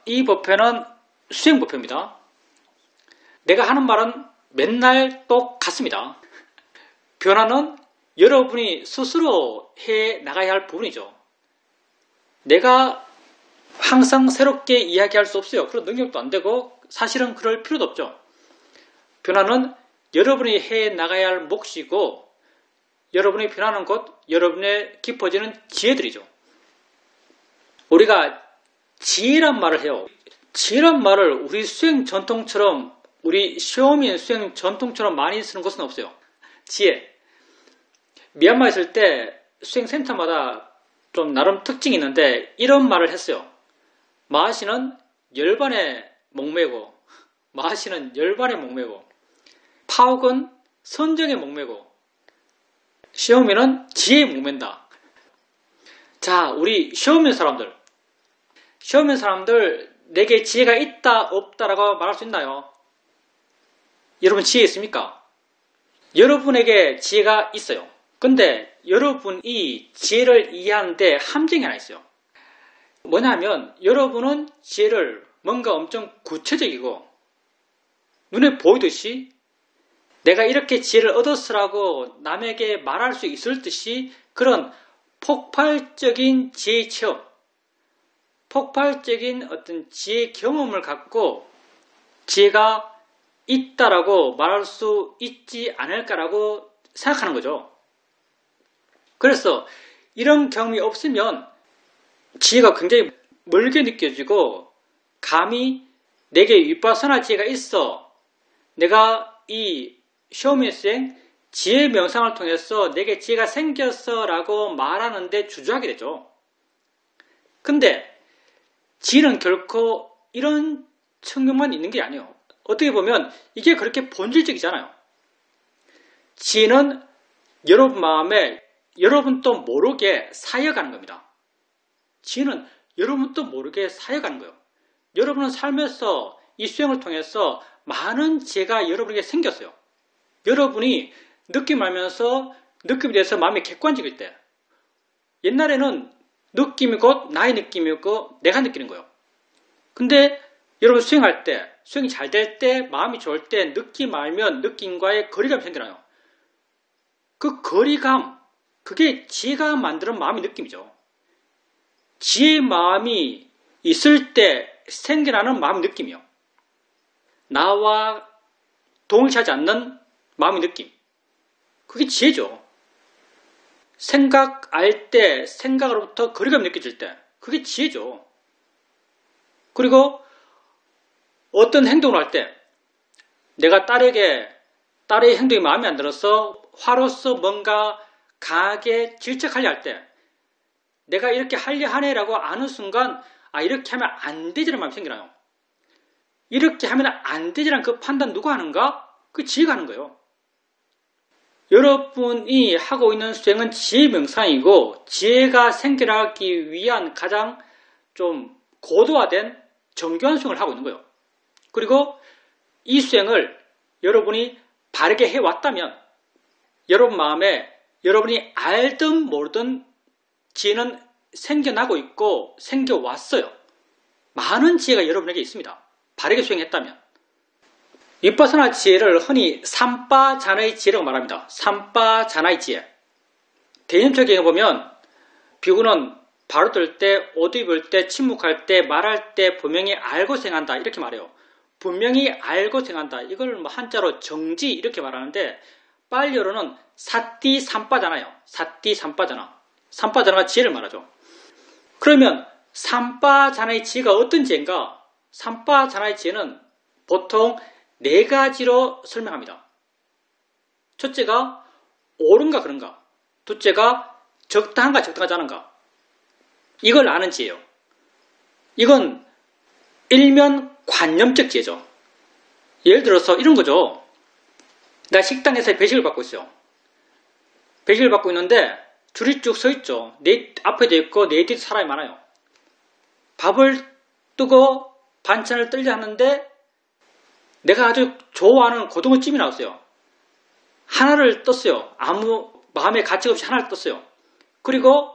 이 법표는 수행법표입니다. 내가 하는 말은 맨날 똑같습니다. 변화는 여러분이 스스로 해 나가야 할 부분이죠. 내가 항상 새롭게 이야기할 수 없어요. 그런 능력도 안 되고 사실은 그럴 필요도 없죠. 변화는 여러분이 해 나가야 할 몫이고 여러분이 변하는 것, 여러분의 깊어지는 지혜들이죠. 우리가 지혜란 말을 해요. 지혜란 말을 우리 수행 전통처럼 우리 시오민 수행 전통처럼 많이 쓰는 것은 없어요. 지혜. 미얀마에 있을 때 수행센터마다 좀 나름 특징이 있는데 이런 말을 했어요. 마하시는 열반에 목매고 마하시는 열반에 목매고 파옥은 선정에 목매고 시오민은 지혜에 목맨다. 자, 우리 시오민 사람들 내게 지혜가 있다 없다라고 말할 수 있나요? 여러분 지혜 있습니까? 여러분에게 지혜가 있어요. 근데 여러분이 지혜를 이해하는데 함정이 하나 있어요. 뭐냐면 여러분은 지혜를 뭔가 엄청 구체적이고 눈에 보이듯이 내가 이렇게 지혜를 얻었으라고 남에게 말할 수 있을 듯이 그런 폭발적인 지혜의 체험, 폭발적인 어떤 지혜의 경험을 갖고 지혜가 있다라고 말할 수 있지 않을까라고 생각하는 거죠. 그래서 이런 경험이 없으면 지혜가 굉장히 멀게 느껴지고 감히 내게 윗바사나 지혜가 있어 내가 이 시오민수행 지혜 명상을 통해서 내게 지혜가 생겼어 라고 말하는데 주저하게 되죠. 근데 지혜는 결코 이런 측면만 있는 게 아니에요. 어떻게 보면 이게 그렇게 본질적이잖아요. 지혜는 여러분 마음에 여러분도 모르게 사여가는 겁니다. 지혜는 여러분도 모르게 사여가는 거예요. 여러분은 삶에서 이 수행을 통해서 많은 지혜가 여러분에게 생겼어요. 여러분이 느낌 알면서 느낌에 대해서 마음이 객관적일 때 옛날에는 느낌이 곧 나의 느낌이었고 내가 느끼는 거예요. 근데 여러분 수행할 때 수행이 잘 될 때 마음이 좋을 때 느낌 알면 느낌과의 거리감이 생겨나요. 그 거리감 그게 지혜가 만드는 마음의 느낌이죠. 지혜의 마음이 있을 때 생겨나는 마음의 느낌이요. 나와 동일시하지 않는 마음의 느낌. 그게 지혜죠. 생각할 때, 생각으로부터 거리감이 느껴질 때, 그게 지혜죠. 그리고 어떤 행동을 할 때, 내가 딸의 행동이 마음에 안 들어서 화로서 뭔가 강하게 질책하려 할 때, 내가 이렇게 하려 하네라고 아는 순간, 이렇게 하면 안 되지라는 마음이 생겨나요. 이렇게 하면 안 되지라는 그 판단 누가 하는가? 그 지혜가 하는 거예요. 여러분이 하고 있는 수행은 지혜 명상이고 지혜가 생겨나기 위한 가장 좀 고도화된 정교한 수행을 하고 있는 거예요. 그리고 이 수행을 여러분이 바르게 해왔다면 여러분 마음에 여러분이 알든 모르든 지혜는 생겨나고 있고 생겨왔어요. 많은 지혜가 여러분에게 있습니다. 바르게 수행했다면. 윗바사나 지혜를 흔히 삼바자나의 지혜라고 말합니다. 삼바자나의 지혜. 대인처경에 보면 비구는 바로 들 때, 옷 입을 때, 침묵할 때, 말할 때 분명히 알고 생한다 이렇게 말해요. 분명히 알고 생한다. 이걸 한자로 정지 이렇게 말하는데 빨리어로는 사띠 삼바잖아요. 사띠 삼바잖아. 삼바자나가 지혜를 말하죠. 그러면 삼바자나의 지혜가 어떤 지혜인가? 삼바자나의 지혜는 보통 네 가지로 설명합니다. 첫째가 옳은가 그런가. 둘째가 적당한가 적당하지 않은가. 이걸 아는 지혜예요. 이건 일면 관념적 지혜죠. 예를 들어서 이런 거죠. 나 식당에서 배식을 받고 있어요. 배식을 받고 있는데 줄이 쭉 서 있죠. 내 앞에도 있고 내 뒤에도 사람이 많아요. 밥을 뜨고 반찬을 떨려 하는데 내가 아주 좋아하는 고등어찜이 나왔어요. 하나를 떴어요. 아무 마음의 가치 없이 하나를 떴어요. 그리고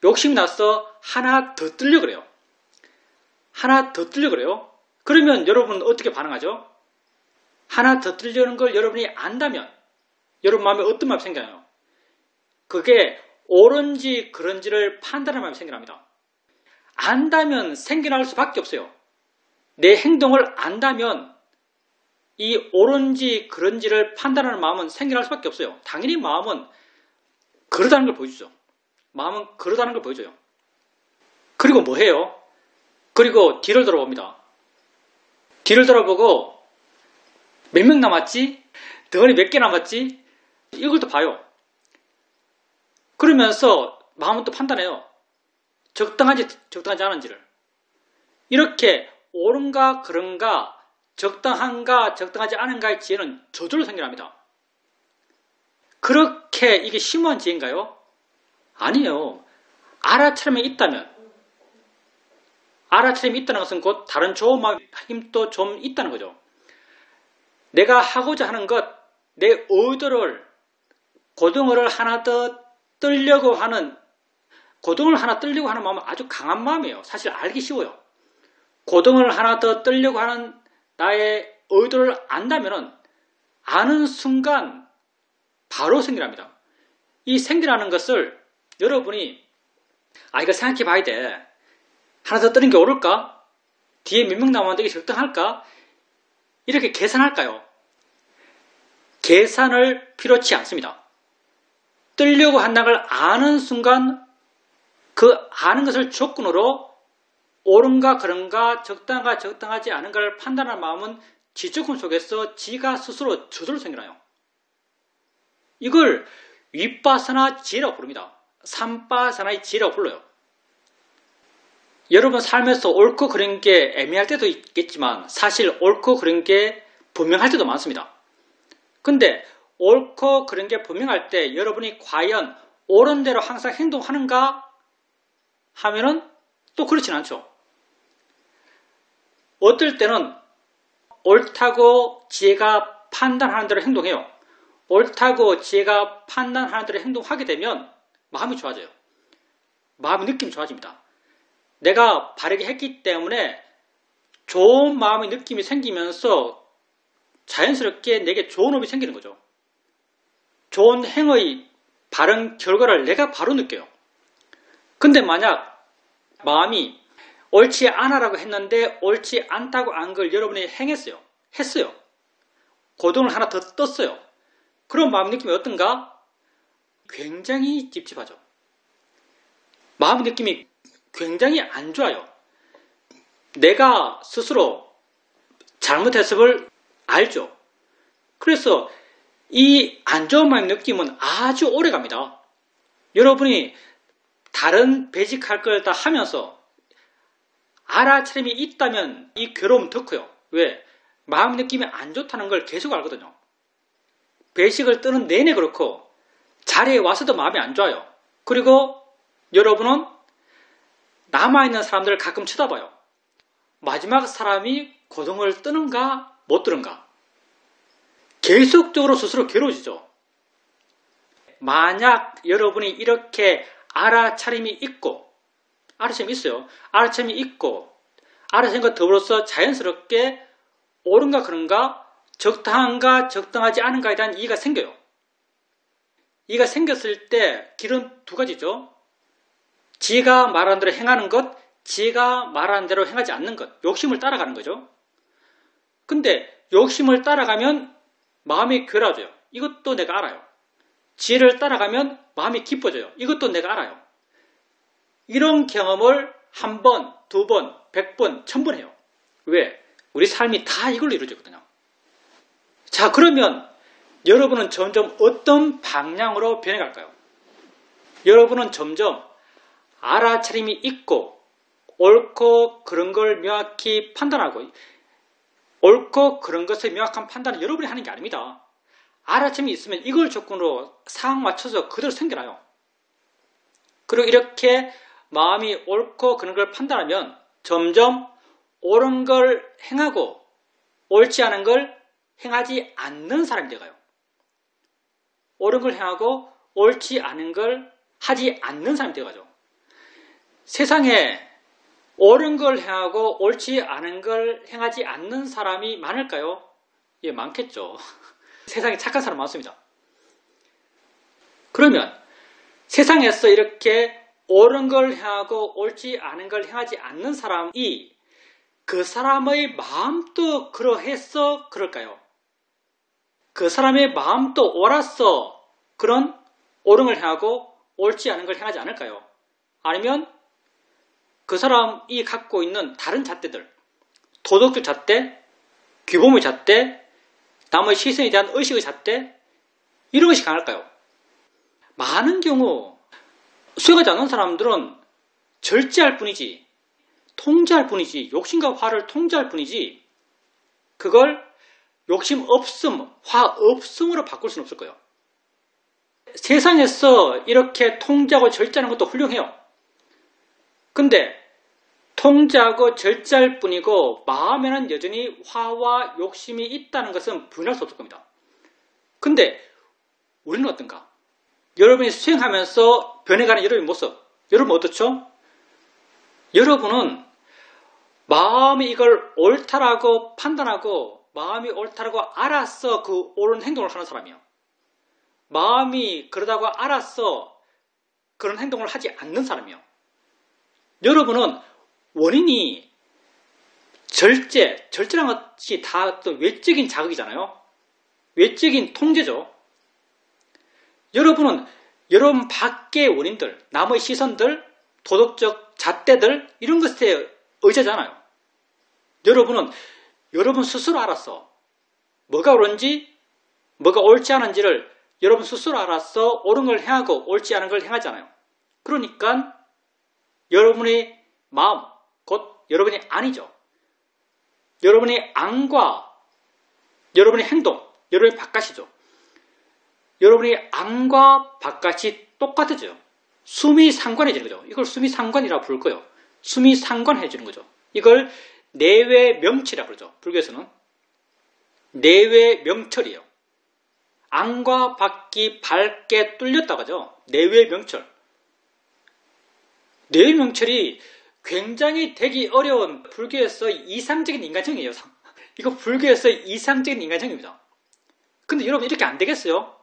욕심이 나서 하나 더 뜨려고 그래요. 하나 더 뜨려 그래요. 그러면 여러분은 어떻게 반응하죠? 하나 더 뜨려는 걸 여러분이 안다면 여러분 마음에 어떤 마음이 생겨나요? 그게 옳은지 그런지를 판단하는 마음이 생겨납니다. 안다면 생겨날 수밖에 없어요. 내 행동을 안다면 이 옳은지 그런지를 판단하는 마음은 생겨날 수밖에 없어요. 당연히 마음은 그러다는 걸 보여주죠. 마음은 그러다는 걸 보여줘요. 그리고 뭐 해요? 그리고 뒤를 돌아봅니다. 뒤를 돌아보고 몇 명 남았지? 덩어리 몇 개 남았지? 이걸 또 봐요. 그러면서 마음은 또 판단해요. 적당한지 적당하지 않은지를. 이렇게 옳은가 그런가 적당한가 적당하지 않은가의 지혜는 저절로 생겨납니다. 그렇게 이게 심오한 지혜인가요? 아니에요. 알아차림이 있다면 알아차림이 있다는 것은 곧 다른 좋은 마음의 힘도 좀 있다는 거죠. 내가 하고자 하는 것, 내 의도를 고등어를 하나 더 뜨려고 하는 마음은 아주 강한 마음이에요. 사실 알기 쉬워요. 고등어를 하나 더 뜨려고 하는 나의 의도를 안다면 아는 순간 바로 생겨납니다. 이 생겨나는 것을 여러분이 이거 생각해 봐야 돼. 하나 더 뜨는 게 옳을까? 뒤에 몇 명 남았는데 이게 적당할까? 이렇게 계산할까요? 계산을 필요치 않습니다. 뜨려고 한다는 걸 아는 순간 그 아는 것을 조건으로 옳은가 그런가 적당한가 적당하지 않은가를 판단하는 마음은 지적금 속에서 지가 스스로 저절로 생겨나요. 이걸 윗바사나 지혜라고 부릅니다. 삼바사나의 지혜라고 불러요. 여러분 삶에서 옳고 그른 게 애매할 때도 있겠지만 사실 옳고 그른 게 분명할 때도 많습니다. 근데 옳고 그른 게 분명할 때 여러분이 과연 옳은 대로 항상 행동하는가 하면은 또 그렇진 않죠. 어떨 때는 옳다고 지혜가 판단하는 대로 행동해요. 옳다고 지혜가 판단하는 대로 행동하게 되면 마음이 좋아져요. 마음의 느낌이 좋아집니다. 내가 바르게 했기 때문에 좋은 마음의 느낌이 생기면서 자연스럽게 내게 좋은 업이 생기는 거죠. 좋은 행의 바른 결과를 내가 바로 느껴요. 근데 만약 마음이 옳지 않아라고 했는데 옳지 않다고 한 걸 여러분이 했어요. 고등을 하나 더 떴어요. 그런 마음 느낌이 어떤가? 굉장히 찝찝하죠. 마음 느낌이 굉장히 안 좋아요. 내가 스스로 잘못했음을 알죠. 그래서 이 안 좋은 마음 느낌은 아주 오래 갑니다. 여러분이 다른 배직할 걸 다 하면서 알아차림이 있다면 이 괴로움은 더 커요. 왜? 마음 느낌이 안 좋다는 걸 계속 알거든요. 배식을 뜨는 내내 그렇고 자리에 와서도 마음이 안 좋아요. 그리고 여러분은 남아있는 사람들을 가끔 쳐다봐요. 마지막 사람이 고등을 뜨는가 못 뜨는가. 계속적으로 스스로 괴로워지죠. 만약 여러분이 이렇게 알아차림이 있고 알아차림이 있어요. 알아차림이 있고 알아차림과 더불어서 자연스럽게 옳은가 그런가 적당한가 적당하지 않은가에 대한 이해가 생겨요. 이해가 생겼을 때 길은 두 가지죠. 지가 말하는 대로 행하는 것, 지가 말하는 대로 행하지 않는 것, 욕심을 따라가는 거죠. 근데 욕심을 따라가면 마음이 괴로워져요. 이것도 내가 알아요. 지혜를 따라가면 마음이 기뻐져요. 이것도 내가 알아요. 이런 경험을 한 번, 두 번, 100번, 1000번 해요. 왜? 우리 삶이 다 이걸로 이루어지거든요. 자, 그러면 여러분은 점점 어떤 방향으로 변해갈까요? 여러분은 점점 알아차림이 있고 옳고 그런 걸 명확히 판단하고 옳고 그런 것의 명확한 판단은 여러분이 하는 게 아닙니다. 알아차림이 있으면 이걸 조건으로 상황 맞춰서 그대로 생겨나요. 그리고 이렇게 마음이 옳고 그런 걸 판단하면 점점 옳은 걸 행하고 옳지 않은 걸 행하지 않는 사람이 되어가요. 옳은 걸 행하고 옳지 않은 걸 하지 않는 사람이 되어가죠. 세상에 옳은 걸 행하고 옳지 않은 걸 행하지 않는 사람이 많을까요? 예, 많겠죠. 세상에 착한 사람 많습니다. 그러면 세상에서 이렇게 옳은 걸 행하고 옳지 않은 걸 행하지 않는 사람이 그 사람의 마음도 그러해서 그럴까요? 그 사람의 마음도 옳아서 그런 옳은 걸 행하고 옳지 않은 걸 행하지 않을까요? 아니면 그 사람이 갖고 있는 다른 잣대들, 도덕적 잣대, 규범의 잣대, 남의 시선에 대한 의식의 잣대, 이런 것이 강할까요? 많은 경우 수행하지 않는 사람들은 절제할 뿐이지, 통제할 뿐이지, 욕심과 화를 통제할 뿐이지, 그걸 욕심 없음, 화 없음으로 바꿀 수는 없을 거예요. 세상에서 이렇게 통제하고 절제하는 것도 훌륭해요. 근데 통제하고 절제할 뿐이고 마음에는 여전히 화와 욕심이 있다는 것은 부인할 수 없을 겁니다. 근데 우리는 어떤가? 여러분이 수행하면서 변해가는 여러분의 모습, 여러분 어떻죠? 여러분은 마음이 이걸 옳다라고 판단하고 마음이 옳다라고 알아서 그 옳은 행동을 하는 사람이에요. 마음이 그러다고 알아서 그런 행동을 하지 않는 사람이에요. 여러분은 원인이 절제라는 것이 다 어떤 외적인 자극이잖아요. 외적인 통제죠. 여러분은 여러분 밖의 원인들, 남의 시선들, 도덕적 잣대들 이런 것에 의지하잖아요. 여러분은 여러분 스스로 알아서 뭐가 옳은지 뭐가 옳지 않은지를 여러분 스스로 알아서 옳은 걸 행하고 옳지 않은 걸 행하잖아요. 그러니까 여러분의 마음, 곧 여러분의 안이죠. 여러분의 안과 여러분의 행동, 여러분의 바깥이죠. 여러분의 안과 바깥이 똑같아져요. 수미상관해지는 거죠. 이걸 수미상관이라고 부를 거예요. 수미상관해지는 거죠. 이걸 내외명철이라고 그러죠. 불교에서는. 내외명철이에요. 안과 밖이 밝게 뚫렸다고 하죠. 내외명철. 내외명철이 굉장히 되기 어려운 불교에서 이상적인 인간형이에요. 이거 불교에서 이상적인 인간형입니다. 근데 여러분 이렇게 안 되겠어요?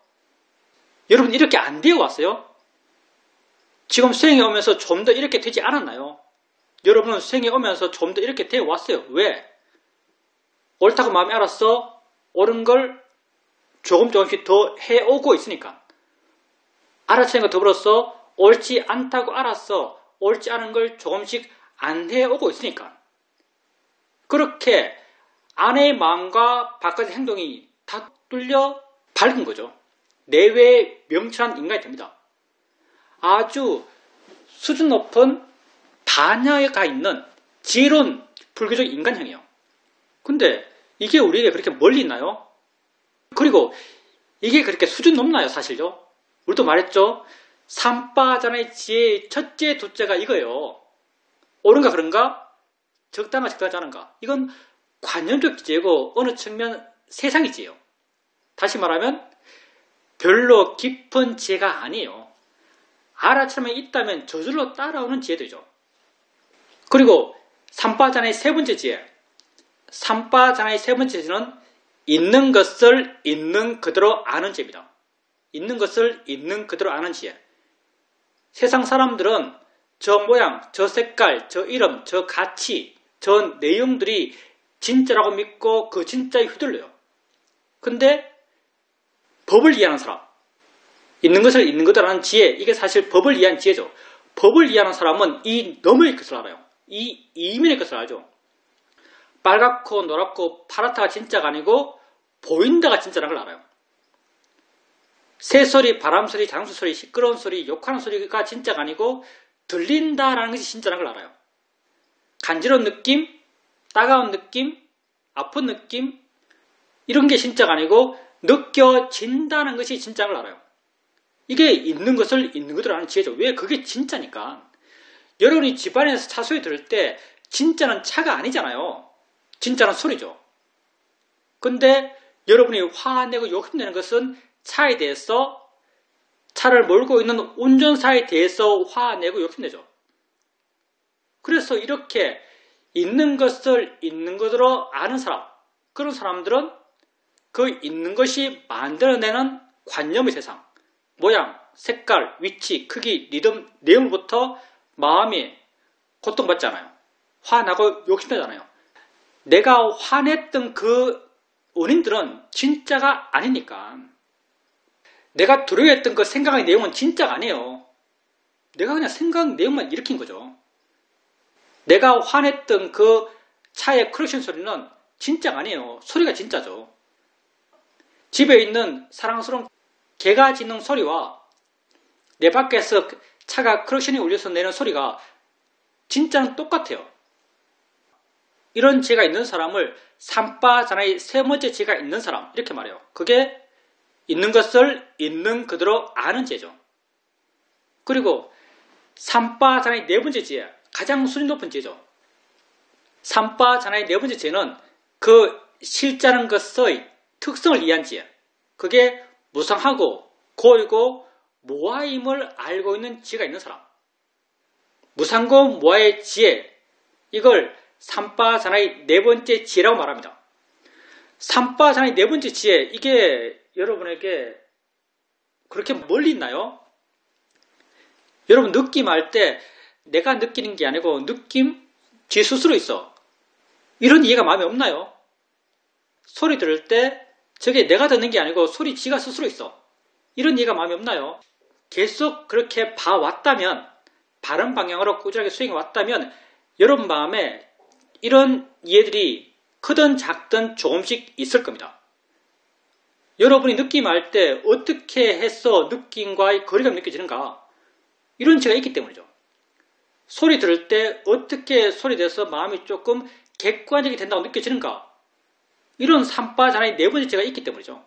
여러분 이렇게 안 되어 왔어요? 지금 수행에 오면서 좀 더 이렇게 되지 않았나요? 여러분은 수행에 오면서 좀 더 이렇게 되어 왔어요. 왜? 옳다고 마음이 알았어. 옳은 걸 조금씩 더 해오고 있으니까. 알아채는 것 더불어서 옳지 않다고 알았어. 옳지 않은 걸 조금씩 안 해오고 있으니까. 그렇게 안의 마음과 바깥의 행동이 다 뚫려 밝은 거죠. 내외에 명철한 인간이 됩니다. 아주 수준 높은 반야가 있는 지혜로운 불교적 인간형이에요. 근데 이게 우리에게 그렇게 멀리 있나요? 그리고 이게 그렇게 수준 높나요, 사실요? 우리도 말했죠? 삼바잔의 지혜의 첫째, 둘째가 이거예요. 옳은가 그런가? 적당한가 적당하지 않은가? 이건 관념적 지혜고 어느 측면 세상의 지혜예요. 다시 말하면 별로 깊은 지혜가 아니에요. 알아차림이 있다면 저절로 따라오는 지혜들이죠. 그리고 삼바잔의 세 번째 지혜. 삼바잔의 세 번째 지혜는 있는 것을 있는 그대로 아는 지혜입니다. 있는 것을 있는 그대로 아는 지혜. 세상 사람들은 저 모양, 저 색깔, 저 이름, 저 가치, 저 내용들이 진짜라고 믿고 그 진짜에 휘둘려요. 근데 법을 이해하는 사람, 있는 것을 있는 그대로 아는 지혜, 이게 사실 법을 이해한 지혜죠. 법을 이해하는 사람은 이 너머의 것을 알아요. 이 이면의 것을 알죠. 빨갛고 노랗고 파랗다가 진짜가 아니고 보인다가 진짜라는 걸 알아요. 새소리, 바람소리, 장수소리, 시끄러운 소리, 욕하는 소리가 진짜가 아니고 들린다라는 것이 진짜라는 걸 알아요. 간지러운 느낌, 따가운 느낌, 아픈 느낌 이런 게 진짜가 아니고 느껴진다는 것이 진짜인 걸 알아요. 이게 있는 것을 있는 그대로 아는 지혜죠. 왜? 그게 진짜니까. 여러분이 집안에서 차 소리 들을 때 진짜는 차가 아니잖아요. 진짜는 소리죠. 근데 여러분이 화내고 욕심내는 것은 차에 대해서 차를 몰고 있는 운전사에 대해서 화내고 욕심내죠. 그래서 이렇게 있는 것을 있는 것으로 아는 사람, 그런 사람들은 그 있는 것이 만들어내는 관념의 세상, 모양, 색깔, 위치, 크기, 리듬, 내용부터 마음이 고통받잖아요. 화나고 욕심내잖아요. 내가 화냈던 그 원인들은 진짜가 아니니까. 내가 두려워했던 그 생각의 내용은 진짜가 아니에요. 내가 그냥 생각 내용만 일으킨 거죠. 내가 화냈던 그 차의 크랙션 소리는 진짜가 아니에요. 소리가 진짜죠. 집에 있는 사랑스러운 개가 짖는 소리와 내 밖에서 차가 크랙션이 울려서 내는 소리가 진짜는 똑같아요. 이런 죄가 있는 사람을 삼바자나의 세 번째 죄가 있는 사람, 이렇게 말해요. 그게 있는 것을 있는 그대로 아는 죄죠. 그리고 삼바자나의 네 번째 죄, 가장 수준 높은 죄죠. 삼바자나의 네 번째 죄는 그 실자는 것의 특성을 이해한 죄. 그게 무상하고 고이고 모아임을 알고 있는 지혜가 있는 사람. 무상고 모아의 지혜, 이걸 삼바자나의 네 번째 지혜라고 말합니다. 삼바자나의 네 번째 지혜, 이게 여러분에게 그렇게 멀리 있나요? 여러분 느낌할 때 내가 느끼는 게 아니고 느낌? 지 스스로 있어. 이런 이해가 마음에 없나요? 소리 들을 때 저게 내가 듣는 게 아니고 소리 지가 스스로 있어. 이런 이해가 마음에 없나요? 계속 그렇게 봐왔다면, 바른 방향으로 꾸준하게 수행해 왔다면 여러분 마음에 이런 이해들이 크든 작든 조금씩 있을 겁니다. 여러분이 느낌할 때 어떻게 해서 느낌과의 거리감이 느껴지는가? 이런 죄가 있기 때문이죠. 소리 들을 때 어떻게 소리 들어서 마음이 조금 객관적이 된다고 느껴지는가? 이런 삼바자나의 네 번째 죄가 있기 때문이죠.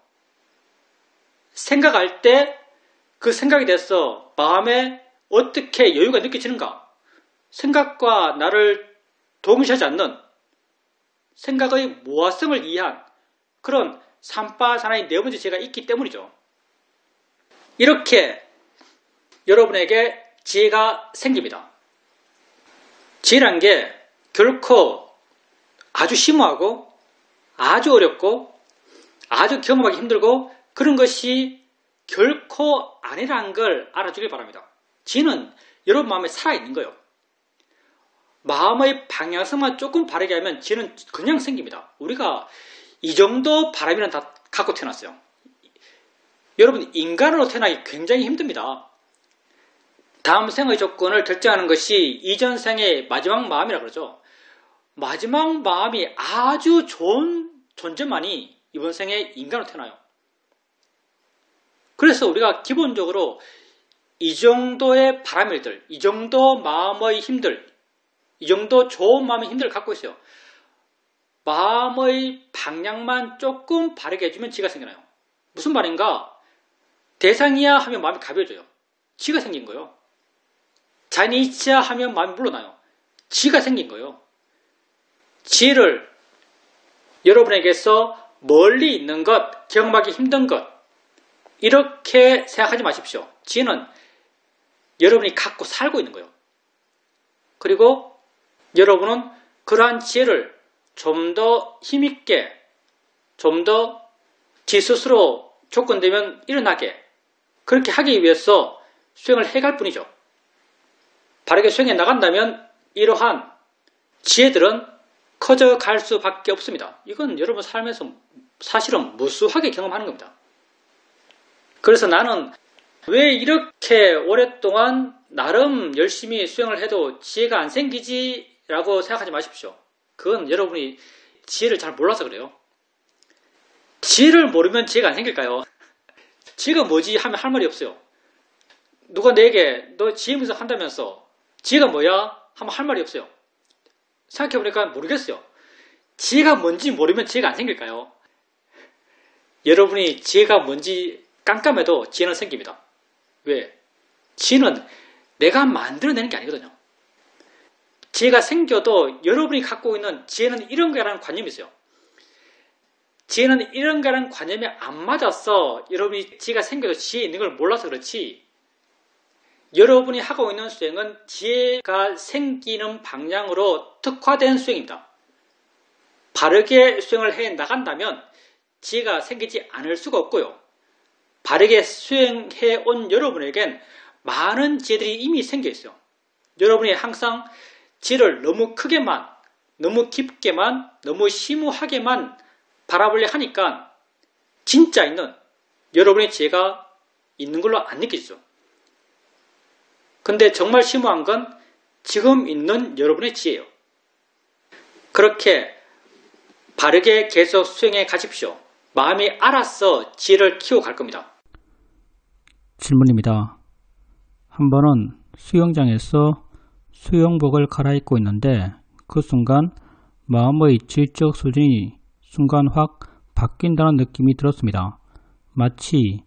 생각할 때 그 생각에 대해서 마음에 어떻게 여유가 느껴지는가? 생각과 나를 동시하지 않는 생각의 모화성을 이해한 그런 삼바자나의 네 번째 죄가 있기 때문이죠. 이렇게 여러분에게 지혜가 생깁니다. 지혜란 게 결코 아주 심오하고 아주 어렵고 아주 경험하기 힘들고 그런 것이 결코 아니라는 걸 알아주길 바랍니다. 지혜는 여러분 마음에 살아있는 거예요. 마음의 방향성만 조금 바르게 하면 지혜는 그냥 생깁니다. 우리가 이 정도 바람이는 다 갖고 태어났어요. 여러분 인간으로 태어나기 굉장히 힘듭니다. 다음 생의 조건을 결정하는 것이 이전 생의 마지막 마음이라 그러죠. 마지막 마음이 아주 좋은 존재만이 이번 생에 인간으로 태어나요. 그래서 우리가 기본적으로 이 정도의 바람일들, 이 정도 마음의 힘들, 이 정도 좋은 마음의 힘들을 갖고 있어요. 마음의 방향만 조금 바르게 해주면 지가 생겨나요. 무슨 말인가? 대상이야 하면 마음이 가벼워져요. 지가 생긴 거예요. 자니치야 하면 마음이 물러나요. 지가 생긴 거예요. 지를 여러분에게서 멀리 있는 것, 경험하기 힘든 것, 이렇게 생각하지 마십시오. 지는 여러분이 갖고 살고 있는 거예요. 그리고 여러분은 그러한 지혜를 좀 더 힘있게, 좀 더 지 스스로 조건되면 일어나게, 그렇게 하기 위해서 수행을 해갈 뿐이죠. 바르게 수행해 나간다면 이러한 지혜들은 커져갈 수밖에 없습니다. 이건 여러분 삶에서 사실은 무수하게 경험하는 겁니다. 그래서 나는 왜 이렇게 오랫동안 나름 열심히 수행을 해도 지혜가 안 생기지? 라고 생각하지 마십시오. 그건 여러분이 지혜를 잘 몰라서 그래요. 지혜를 모르면 지혜가 안 생길까요? 지혜가 뭐지? 하면 할 말이 없어요. 누가 내게 너 지혜 분석 한다면서 지혜가 뭐야? 하면 할 말이 없어요. 생각해보니까 모르겠어요. 지혜가 뭔지 모르면 지혜가 안 생길까요? 여러분이 지혜가 뭔지 깜깜해도 지혜는 생깁니다. 왜? 지혜는 내가 만들어내는 게 아니거든요. 지혜가 생겨도 여러분이 갖고 있는 지혜는 이런 거라는 관념이 있어요. 지혜는 이런 거라는 관념이 안 맞아서 여러분이 지혜가 생겨도 지혜 있는 걸 몰라서 그렇지, 여러분이 하고 있는 수행은 지혜가 생기는 방향으로 특화된 수행입니다. 바르게 수행을 해 나간다면 지혜가 생기지 않을 수가 없고요. 바르게 수행해 온 여러분에겐 많은 지혜들이 이미 생겨 있어요. 여러분이 항상 지혜를 너무 크게만, 너무 깊게만, 너무 심오하게만 바라보려 하니까 진짜 있는 여러분의 지혜가 있는 걸로 안 느껴지죠. 근데 정말 심오한 건 지금 있는 여러분의 지혜예요. 그렇게 바르게 계속 수행해 가십시오. 마음이 알아서 지혜를 키워갈 겁니다. 질문입니다. 한 번은 수영장에서 수영복을 갈아입고 있는데 그 순간 마음의 질적 수준이 순간 확 바뀐다는 느낌이 들었습니다. 마치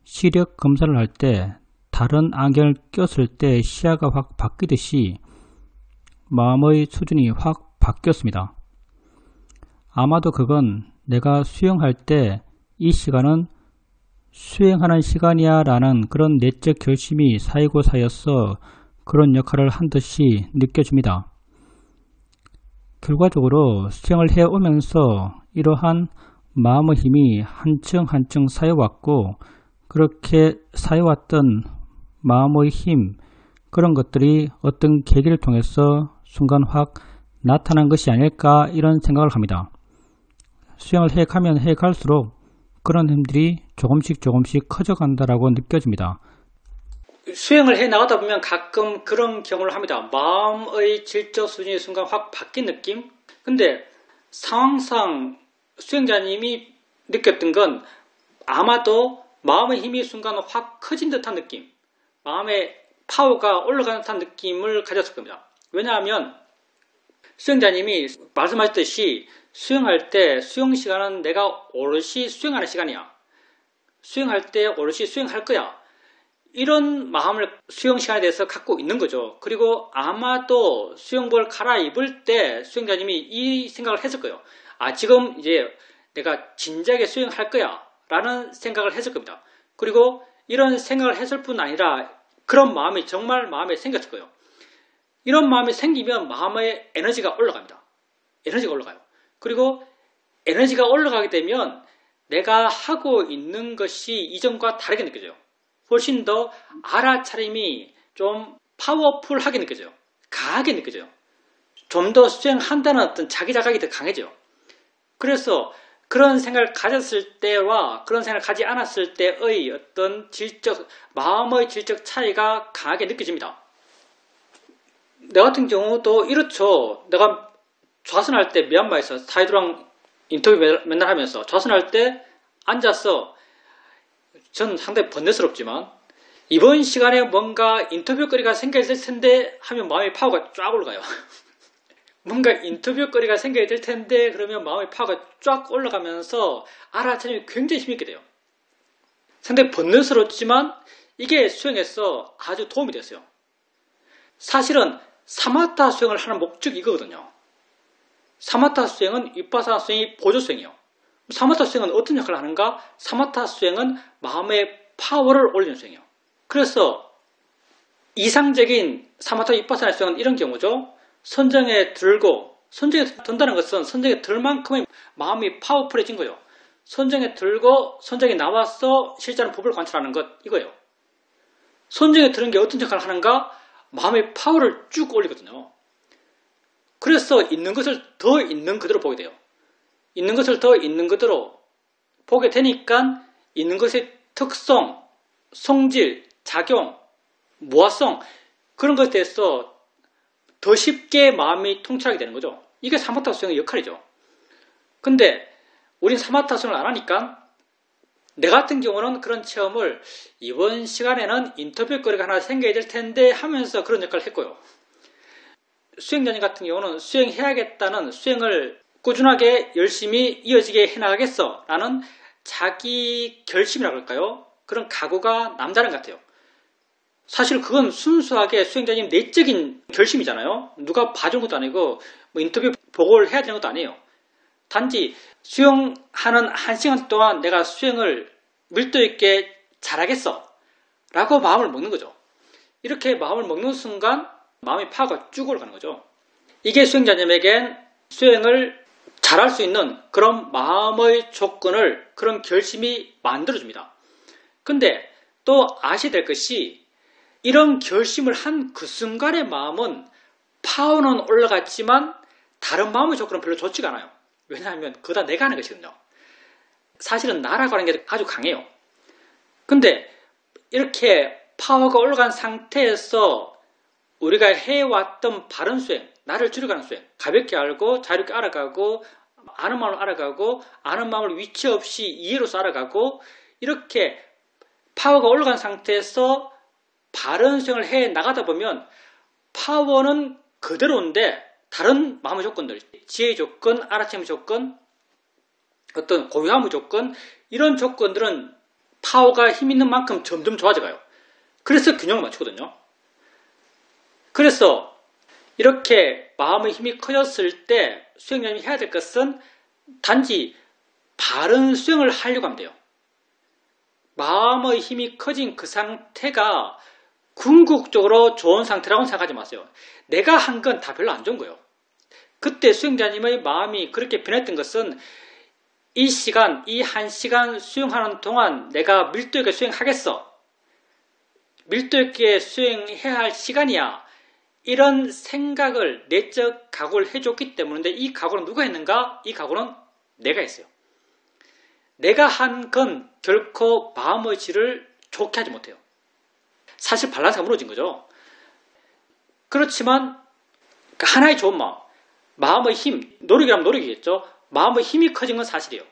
시력 검사를 할 때 다른 안경을 꼈을 때 시야가 확 바뀌듯이 마음의 수준이 확 바뀌었습니다. 아마도 그건 내가 수영할 때 이 시간은 수행하는 시간이야 라는 그런 내적 결심이 쌓이고 쌓여서 그런 역할을 한 듯이 느껴집니다. 결과적으로 수행을 해오면서 이러한 마음의 힘이 한층 한층 쌓여왔고 그렇게 쌓여왔던 마음의 힘 그런 것들이 어떤 계기를 통해서 순간 확 나타난 것이 아닐까 이런 생각을 합니다. 수행을 해가면 해갈수록 그런 힘들이 조금씩 커져간다라고 느껴집니다. 수행을 해 나가다 보면 가끔 그런 경험을 합니다. 마음의 질적 수준이 순간 확 바뀐 느낌? 근데 상황상 수행자님이 느꼈던 건 아마도 마음의 힘이 순간 확 커진 듯한 느낌, 마음의 파워가 올라가는 듯한 느낌을 가졌을 겁니다. 왜냐하면 수행자님이 말씀하셨듯이 수행할 때 수영 시간은 내가 오롯이 수행하는 시간이야. 수행할 때 오롯이 수행할 거야. 이런 마음을 수영 시간에 대해서 갖고 있는 거죠. 그리고 아마도 수영복을 갈아입을 때 수행자님이 이 생각을 했을 거예요. 아, 지금 이제 내가 진작에 수행할 거야 라는 생각을 했을 겁니다. 그리고 이런 생각을 했을 뿐 아니라 그런 마음이 정말 마음에 생겼을 거예요. 이런 마음이 생기면 마음의 에너지가 올라갑니다. 에너지가 올라가요. 그리고 에너지가 올라가게 되면 내가 하고 있는 것이 이전과 다르게 느껴져요. 훨씬 더 알아차림이 좀 파워풀하게 느껴져요. 강하게 느껴져요. 좀 더 수행한다는 어떤 자기 자각이 더 강해져요. 그래서 그런 생각을 가졌을 때와 그런 생각을 가지 않았을 때의 어떤 마음의 질적 차이가 강하게 느껴집니다. 내 같은 경우도 이렇죠. 내가 좌선할 때 미얀마에서 사이드랑 인터뷰 맨날 하면서 좌선할 때 앉아서 저는 상당히 번뇌스럽지만 이번 시간에 뭔가 인터뷰거리가 생겨야 될 텐데 하면 마음의 파워가 쫙 올라가요. 뭔가 인터뷰거리가 생겨야 될 텐데 그러면 마음의 파워가 쫙 올라가면서 알아차림이 굉장히 힘있게 돼요. 상당히 번뇌스럽지만 이게 수행에서 아주 도움이 됐어요. 사실은 사마타 수행을 하는 목적이 이거거든요. 사마타 수행은 윗바사나 수행이 보조 수행이에요. 사마타 수행은 어떤 역할을 하는가? 사마타 수행은 마음의 파워를 올리는 수행이에요. 그래서 이상적인 사마타 윗바사나 수행은 이런 경우죠. 선정에 들고, 선정에 든다는 것은 선정에 들 만큼의 마음이 파워풀해진 거예요. 선정에 들고 선정에 나와서 실제로 법을 관찰하는 것 이거예요. 선정에 드는 게 어떤 역할을 하는가? 마음의 파워를 쭉 올리거든요. 그래서 있는 것을 더 있는 그대로 보게 돼요. 있는 것을 더 있는 그대로 보게 되니까 있는 것의 특성, 성질, 작용, 모화성 그런 것에 대해서 더 쉽게 마음이 통찰하게 되는 거죠. 이게 사마타 수행의 역할이죠. 근데 우린 사마타 수행을 안 하니까 내 같은 경우는 그런 체험을 이번 시간에는 인터뷰거리가 하나 생겨야 될 텐데 하면서 그런 역할을 했고요. 수행자님 같은 경우는 수행해야겠다는 수행을 꾸준하게 열심히 이어지게 해나가겠어 라는 자기 결심이라고 할까요? 그런 각오가 남다른 것 같아요. 사실 그건 순수하게 수행자님 내적인 결심이잖아요. 누가 봐준 것도 아니고 뭐 인터뷰 보고를 해야 되는 것도 아니에요. 단지 수영하는 1시간 동안 내가 수행을 밀도 있게 잘하겠어 라고 마음을 먹는 거죠. 이렇게 마음을 먹는 순간 마음의 파워가 쭉 올라가는 거죠. 이게 수행자님에겐 수행을 잘할 수 있는 그런 마음의 조건을, 그런 결심이 만들어줍니다. 근데 또 아셔야 될 것이, 이런 결심을 한 그 순간의 마음은 파워는 올라갔지만 다른 마음의 조건은 별로 좋지가 않아요. 왜냐하면 그거 다 내가 하는 것이거든요. 사실은 나라고 하는 게 아주 강해요. 근데 이렇게 파워가 올라간 상태에서 우리가 해왔던 바른 수행, 나를 줄여가는 수행, 가볍게 알고 자유롭게 알아가고, 아는 마음을 알아가고, 아는 마음을 위치 없이 이해로서 알아가고, 이렇게 파워가 올라간 상태에서 바른 수행을 해 나가다 보면 파워는 그대로인데 다른 마음의 조건들, 지혜의 조건, 알아채의 조건, 어떤 고유함의 조건, 이런 조건들은 파워가 힘 있는 만큼 점점 좋아져가요. 그래서 균형을 맞추거든요. 그래서 이렇게 마음의 힘이 커졌을 때 수행자님이 해야 될 것은 단지 바른 수행을 하려고 하면 돼요. 마음의 힘이 커진 그 상태가 궁극적으로 좋은 상태라고는 생각하지 마세요. 내가 한 건 다 별로 안 좋은 거예요. 그때 수행자님의 마음이 그렇게 변했던 것은 이 시간, 이 1시간 수행하는 동안 내가 밀도 있게 수행하겠어. 밀도 있게 수행해야 할 시간이야. 이런 생각을, 내적 각오를 해줬기 때문인데, 이 각오는 누가 했는가? 이 각오는 내가 했어요. 내가 한 건 결코 마음의 질을 좋게 하지 못해요. 사실 밸런스가 무너진 거죠. 그렇지만 하나의 좋은 마음, 마음의 힘, 노력이라면 노력이겠죠. 마음의 힘이 커진 건 사실이에요.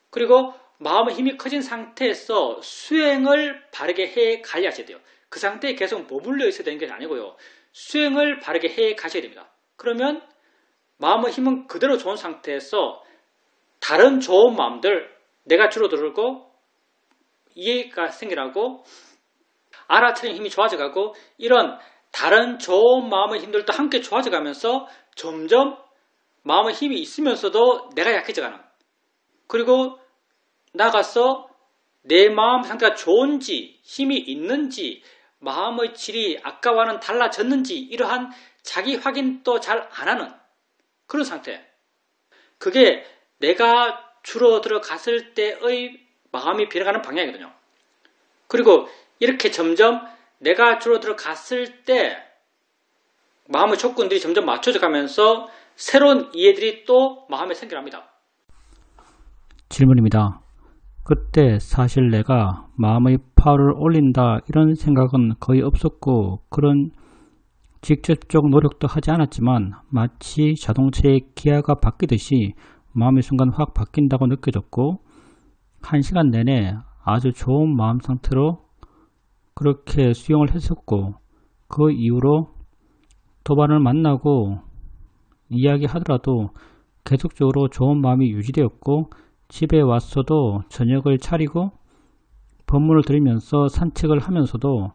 그리고 마음의 힘이 커진 상태에서 수행을 바르게 해 가셔야 돼요. 그 상태에 계속 머물러 있어야 되는 게 아니고요. 수행을 바르게 해 가셔야 됩니다. 그러면 마음의 힘은 그대로 좋은 상태에서 다른 좋은 마음들, 내가 줄어들고 이해가 생겨나고 알아차리는 힘이 좋아져가고, 이런 다른 좋은 마음의 힘들도 함께 좋아져가면서 점점 마음의 힘이 있으면서도 내가 약해져가는, 그리고 나가서 내 마음 상태가 좋은지, 힘이 있는지, 마음의 질이 아까와는 달라졌는지, 이러한 자기 확인도 잘 안 하는 그런 상태. 그게 내가 줄어들어 갔을 때의 마음이 변해가는 방향이거든요. 그리고 이렇게 점점 내가 줄어들어 갔을 때 마음의 조건들이 점점 맞춰져 가면서 새로운 이해들이 또 마음에 생겨납니다. 질문입니다. 그때 사실 내가 마음의 파워를 올린다 이런 생각은 거의 없었고, 그런 직접적 노력도 하지 않았지만 마치 자동차의 기아가 바뀌듯이 마음의 순간 확 바뀐다고 느껴졌고, 1시간 내내 아주 좋은 마음 상태로 그렇게 수행을 했었고, 그 이후로 도반을 만나고 이야기하더라도 계속적으로 좋은 마음이 유지되었고, 집에 왔어도 저녁을 차리고 법문을 들으면서 산책을 하면서도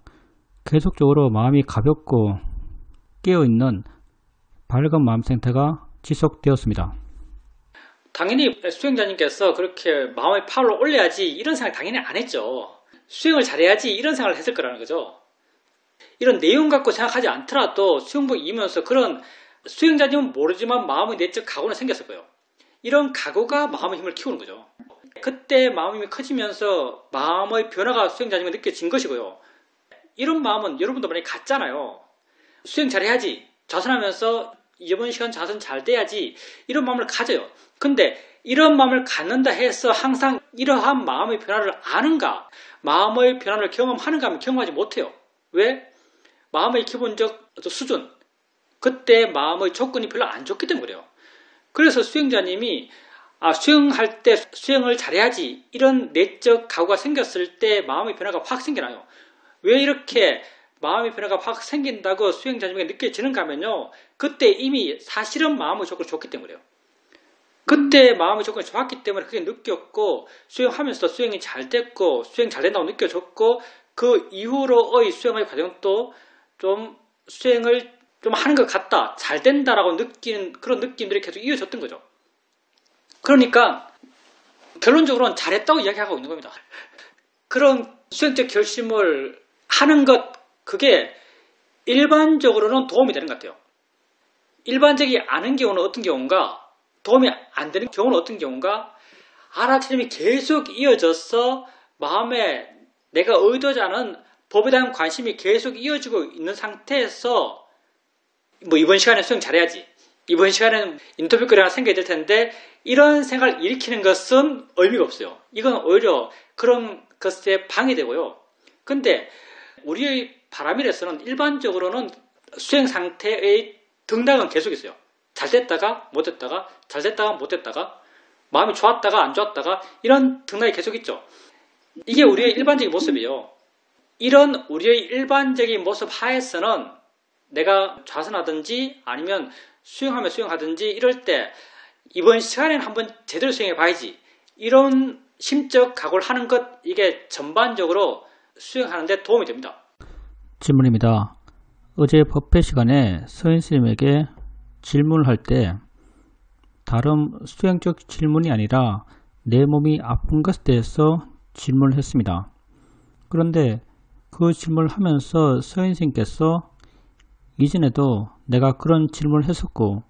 계속적으로 마음이 가볍고 깨어있는 밝은 마음 상태가 지속되었습니다. 당연히 수행자님께서 그렇게 마음의 파워를 올려야지 이런 생각 당연히 안 했죠. 수행을 잘해야지 이런 생각을 했을 거라는 거죠. 이런 내용 갖고 생각하지 않더라도 수행복 이면서 그런, 수행자님은 모르지만 마음의 내적 각오는 생겼을 거예요. 이런 각오가 마음의 힘을 키우는 거죠. 그때 마음의 힘이 커지면서 마음의 변화가 수행자님은 느껴진 것이고요. 이런 마음은 여러분도 많이 갖잖아요. 수행 잘해야지, 자선하면서 이번 시간 자선 잘 돼야지, 이런 마음을 가져요. 근데 이런 마음을 갖는다 해서 항상 이러한 마음의 변화를 아는가, 마음의 변화를 경험하는가 하면 경험하지 못해요. 왜? 마음의 기본적 수준, 그때 마음의 조건이 별로 안 좋기 때문에 그래요. 그래서 수행자님이 수행할 때 수행을 잘해야지, 이런 내적 각오가 생겼을 때 마음의 변화가 확 생겨나요. 왜 이렇게 마음의 변화가 확 생긴다고 수행자님에게 느껴지는가 하면요, 그때 이미 사실은 마음의 조건이 좋기 때문에요. 그때 마음의 조건이 좋았기 때문에 그게 느꼈고, 수행하면서 수행이 잘 됐고, 수행 잘 된다고 느껴졌고, 그 이후로의 수행의 과정도 좀 수행을 좀 하는 것 같다, 잘 된다라고 느끼는 그런 느낌들이 계속 이어졌던 거죠. 그러니까 결론적으로는 잘했다고 이야기하고 있는 겁니다. 그런 수행적 결심을 하는 것, 그게 일반적으로는 도움이 되는 것 같아요. 일반적이 않은 경우는 어떤 경우인가? 도움이 안 되는 경우는 어떤 경우인가? 알아차림이 계속 이어져서 마음에 내가 의도하지 않은 법에 대한 관심이 계속 이어지고 있는 상태에서 이번 시간에 수영 잘해야지. 이번 시간에는 인터뷰 거리가 생겨야 될 텐데 이런 생각을 일으키는 것은 의미가 없어요. 이건 오히려 그런 것에 방해되고요. 근데 우리의 바람일에서는 일반적으로는 수행 상태의 등락은 계속 있어요. 잘 됐다가 못 됐다가 잘 됐다가 못 됐다가 마음이 좋았다가 안 좋았다가 이런 등락이 계속 있죠. 이게 우리의 일반적인 모습이에요. 이런 우리의 일반적인 모습 하에서는 내가 좌선하든지 아니면 수영하면 수영하든지 이럴 때 이번 시간에는 한번 제대로 수영해 봐야지. 이런 심적 각오를 하는 것 이게 전반적으로 수영하는데 도움이 됩니다. 질문입니다. 어제 법회 시간에 서인스님에게 질문을 할 때 다른 수행적 질문이 아니라 내 몸이 아픈 것에 대해서 질문을 했습니다. 그런데 그 질문을 하면서 서인스님께서 이전에도 내가 그런 질문을 했었고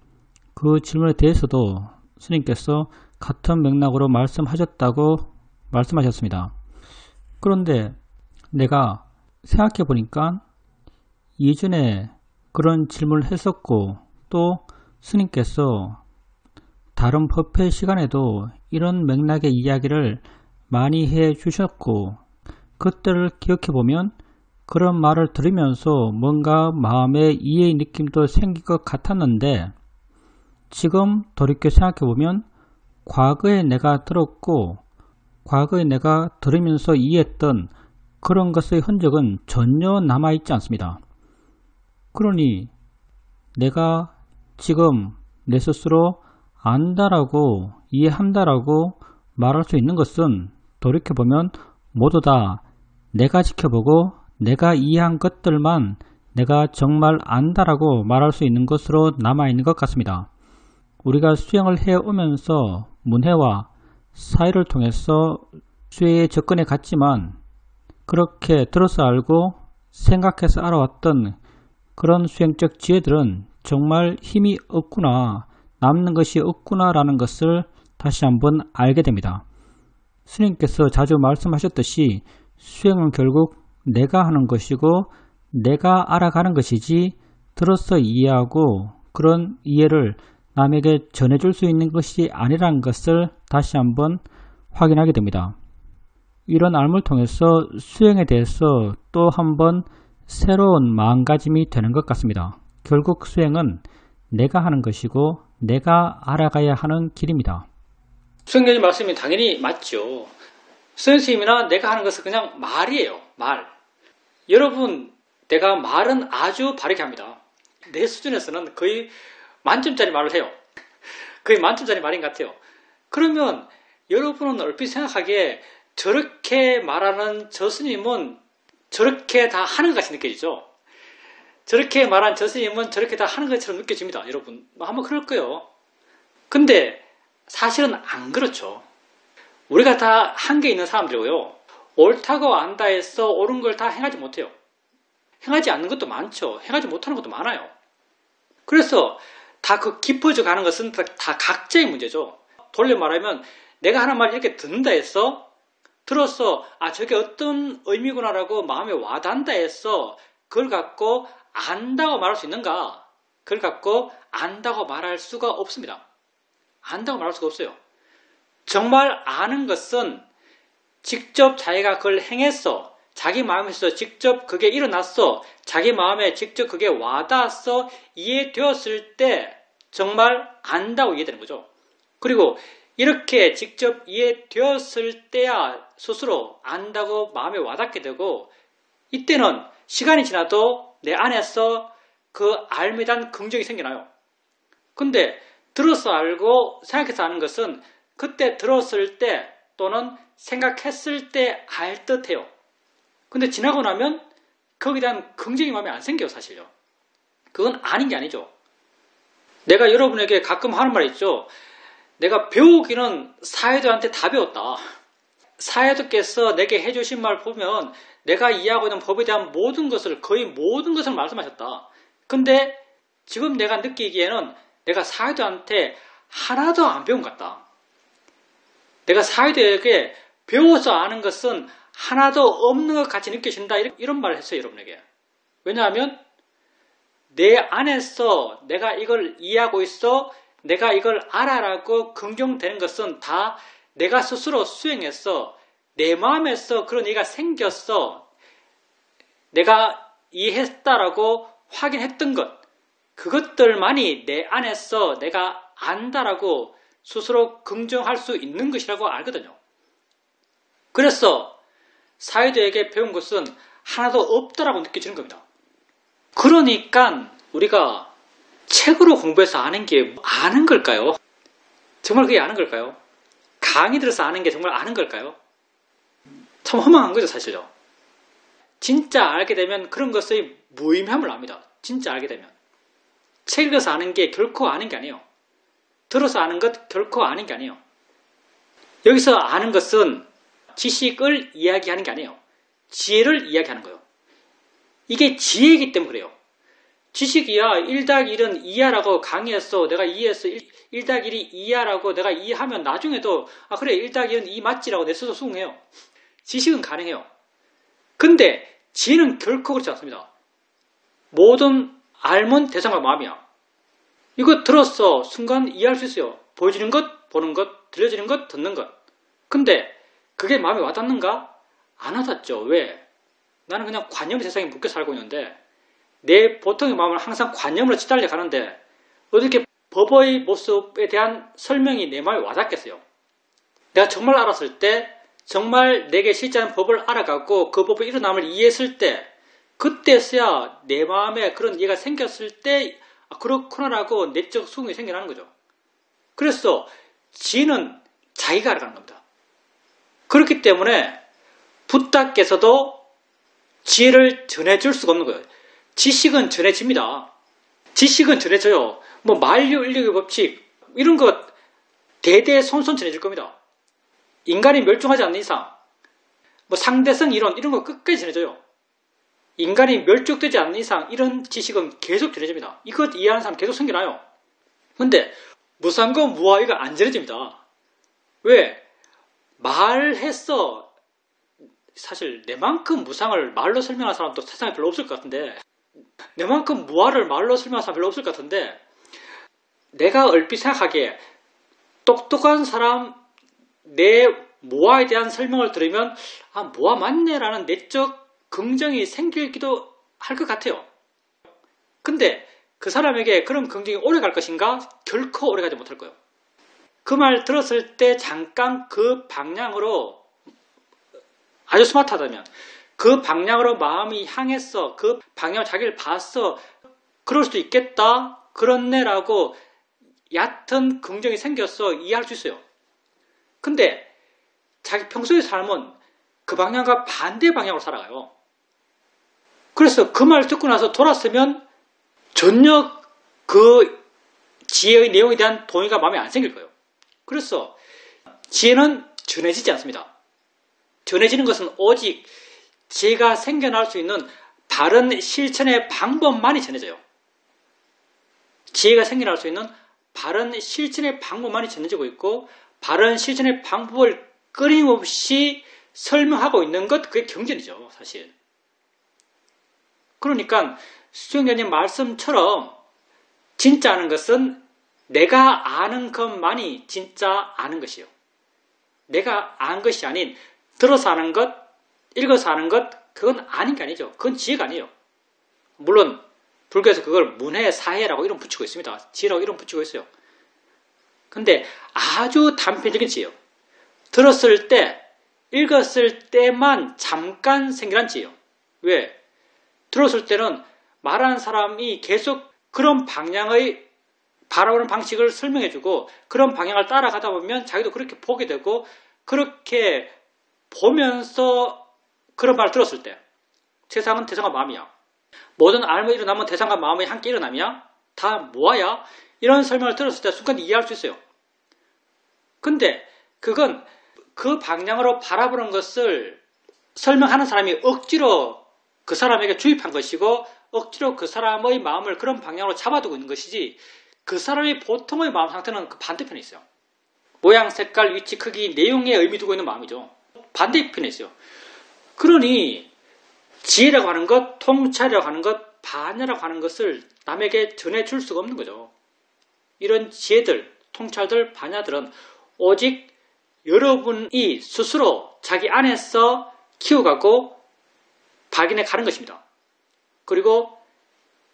그 질문에 대해서도 스님께서 같은 맥락으로 말씀하셨다고 말씀하셨습니다. 그런데 내가 생각해 보니까 이전에 그런 질문을 했었고 또 스님께서 다른 법회 시간에도 이런 맥락의 이야기를 많이 해 주셨고 그때를 기억해 보면 그런 말을 들으면서 뭔가 마음에 이해의 느낌도 생길 것 같았는데 지금 돌이켜 생각해 보면 과거에 내가 들었고 과거에 내가 들으면서 이해했던 그런 것의 흔적은 전혀 남아있지 않습니다. 그러니 내가 지금 내 스스로 안다라고 이해한다라고 말할 수 있는 것은 돌이켜보면 모두 다 내가 지켜보고 내가 이해한 것들만 내가 정말 안다라고 말할 수 있는 것으로 남아있는 것 같습니다. 우리가 수행을 해오면서 문해와 사회를 통해서 수행에 접근해 갔지만 그렇게 들어서 알고 생각해서 알아왔던 그런 수행적 지혜들은 정말 힘이 없구나, 남는 것이 없구나라는 것을 다시 한번 알게 됩니다. 스님께서 자주 말씀하셨듯이 수행은 결국 내가 하는 것이고 내가 알아가는 것이지 들어서 이해하고 그런 이해를 남에게 전해줄 수 있는 것이 아니라는 것을 다시 한번 확인하게 됩니다. 이런 알을 통해서 수행에 대해서 또 한번 새로운 마음가짐이 되는 것 같습니다. 결국 수행은 내가 하는 것이고 내가 알아가야 하는 길입니다. 수행자님 말씀이 당연히 맞죠. 선생님이나 내가 하는 것은 그냥 말이에요. 말. 여러분, 내가 말은 아주 바르게 합니다. 내 수준에서는 거의 만점짜리 말을 해요. 거의 만점짜리 말인 것 같아요. 그러면 여러분은 얼핏 생각하기에 저렇게 말하는 저 스님은 저렇게 다 하는 것 같이 느껴지죠. 저렇게 말한 저 스님은 저렇게 다 하는 것처럼 느껴집니다. 여러분 한번 그럴 거예요. 근데 사실은 안 그렇죠. 우리가 다 한계 있는 사람들이고요. 옳다고 안다 해서 옳은 걸 다 행하지 못해요. 행하지 않는 것도 많죠. 행하지 못하는 것도 많아요. 그래서 다 그 깊어져 가는 것은 다 각자의 문제죠. 돌려 말하면 내가 하는 말 이렇게 듣는다 해서 들어서 저게 어떤 의미구나라고 마음에 와닿는다 해서 그걸 갖고 안다고 말할 수 있는가? 그걸 갖고 안다고 말할 수가 없습니다. 안다고 말할 수가 없어요. 정말 아는 것은 직접 자기가 그걸 행했어. 자기 마음에서 직접 그게 일어났어. 자기 마음에 직접 그게 와닿았어. 이해되었을 때 정말 안다고 이해되는 거죠. 그리고 이렇게 직접 이해되었을 때야 스스로 안다고 마음에 와닿게 되고 이때는 시간이 지나도 내 안에서 그 알에 대한 긍정이 생겨나요. 근데 들어서 알고 생각해서 아는 것은 그때 들었을 때 또는 생각했을 때 알 듯해요. 근데 지나고 나면 거기에 대한 긍정이 마음에 안 생겨요, 사실요. 그건 아닌 게 아니죠. 내가 여러분에게 가끔 하는 말이 있죠. 내가 배우기는 사회들한테 다 배웠다. 사야도께서 내게 해주신 말 보면 내가 이해하고 있는 법에 대한 모든 것을, 거의 모든 것을 말씀하셨다. 근데 지금 내가 느끼기에는 내가 사야도한테 하나도 안 배운 것 같다. 내가 사야도에게 배워서 아는 것은 하나도 없는 것 같이 느껴진다. 이런 말을 했어요, 여러분에게. 왜냐하면 내 안에서 내가 이걸 이해하고 있어, 내가 이걸 알아라고 긍정되는 것은 다 내가 스스로 수행해서 내 마음에서 그런 얘기가 생겼어. 내가 이해했다라고 확인했던 것, 그것들만이 내 안에서 내가 안다라고 스스로 긍정할 수 있는 것이라고 알거든요. 그래서 사이드에게 배운 것은 하나도 없다라고 느껴지는 겁니다. 그러니까 우리가 책으로 공부해서 아는 게 아는 걸까요? 정말 그게 아는 걸까요? 강의 들어서 아는 게 정말 아는 걸까요? 참 허망한 거죠, 사실요. 진짜 알게 되면 그런 것의 무의미함을 압니다. 진짜 알게 되면. 책 읽어서 아는 게 결코 아는 게 아니에요. 들어서 아는 것 결코 아는 게 아니에요. 여기서 아는 것은 지식을 이야기하는 게 아니에요. 지혜를 이야기하는 거예요. 이게 지혜이기 때문에 그래요. 지식이야 1-1은 이하라고 강의했어. 내가 이해했어. 1-1이 이하라고 내가 이해하면 나중에도 그래 1-1은 이 맞지라고 내 스스로 수긍해요. 지식은 가능해요. 근데 지혜는 결코 그렇지 않습니다. 모든 알면 대상과 마음이야. 이거 들었어. 순간 이해할 수 있어요. 보여지는 것, 보는 것, 들려지는 것, 듣는 것. 근데 그게 마음에 와닿는가? 안 와닿죠. 왜? 나는 그냥 관념의 세상에 묶여 살고 있는데 내 보통의 마음은 항상 관념으로 치달려 가는데 어떻게 법의 모습에 대한 설명이 내 마음에 와닿겠어요? 내가 정말 알았을 때, 정말 내게 실제하는 법을 알아가고 그 법의 일어남을 이해했을 때, 그때서야 내 마음에 그런 이해가 생겼을 때 그렇구나라고 내적 수긍이 생겨나는 거죠. 그래서 지혜는 자기가 알아가는 겁니다. 그렇기 때문에 붓다께서도 지혜를 전해줄 수가 없는 거예요. 지식은 전해집니다. 지식은 전해져요. 뭐 만류 인력의 법칙 이런 것 대대손손 전해질 겁니다. 인간이 멸종하지 않는 이상 뭐 상대성 이론 이런 거 끝까지 전해져요. 인간이 멸종되지 않는 이상 이런 지식은 계속 전해집니다. 이것 이해하는 사람 계속 생겨나요. 근데 무상과 무아이가 안 전해집니다. 왜? 말했어. 사실 내만큼 무상을 말로 설명할 사람도 세상에 별로 없을 것 같은데 내만큼 무아를 말로 설명할 사람 별로 없을 것 같은데 내가 얼핏 생각하기에 똑똑한 사람 내 무아에 대한 설명을 들으면 무아 맞네라는 내적 긍정이 생기기도 할 것 같아요. 근데 그 사람에게 그런 긍정이 오래 갈 것인가? 결코 오래 가지 못할 거예요. 그 말 들었을 때 잠깐 그 방향으로 아주 스마트하다면 그 방향으로 마음이 향했어. 그 방향으로 자기를 봤어. 그럴 수도 있겠다. 그렇네라고 얕은 긍정이 생겼어. 이해할 수 있어요. 근데 자기 평소의 삶은 그 방향과 반대 방향으로 살아가요. 그래서 그 말 듣고 나서 돌았으면 전혀 그 지혜의 내용에 대한 동의가 마음에 안 생길 거예요. 그래서 지혜는 전해지지 않습니다. 전해지는 것은 오직 지혜가 생겨날 수 있는 바른 실천의 방법만이 전해져요. 지혜가 생겨날 수 있는 바른 실천의 방법만이 전해지고 있고 바른 실천의 방법을 끊임없이 설명하고 있는 것 그게 경전이죠. 사실. 그러니까 수영자님 말씀처럼 진짜 아는 것은 내가 아는 것만이 진짜 아는 것이요. 내가 아는 것이 아닌 들어서 아는 것, 읽어서 아는 것 그건 아닌 게 아니죠. 그건 지혜가 아니에요. 물론 불교에서 그걸 문해, 사해라고 이름 붙이고 있습니다. 지혜라고 이름 붙이고 있어요. 근데 아주 단편적인 지혜요. 들었을 때, 읽었을 때만 잠깐 생겨난 지혜요. 왜? 들었을 때는 말하는 사람이 계속 그런 방향의 바라보는 방식을 설명해주고 그런 방향을 따라가다 보면 자기도 그렇게 보게 되고 그렇게 보면서 그런 말을 들었을 때 세상은 대상과 마음이야. 모든 알면 일어나면 대상과 마음이 함께 일어나냐? 다 뭐야? 이런 설명을 들었을 때 순간 이해할 수 있어요. 근데 그건 그 방향으로 바라보는 것을 설명하는 사람이 억지로 그 사람에게 주입한 것이고 억지로 그 사람의 마음을 그런 방향으로 잡아두고 있는 것이지 그 사람의 보통의 마음 상태는 그 반대편에 있어요. 모양, 색깔, 위치, 크기, 내용에 의미 두고 있는 마음이죠. 반대편에 있어요. 그러니 지혜라고 하는 것, 통찰이라고 하는 것, 반야라고 하는 것을 남에게 전해줄 수가 없는 거죠. 이런 지혜들, 통찰들, 반야들은 오직 여러분이 스스로 자기 안에서 키워가고 발견해 가는 것입니다. 그리고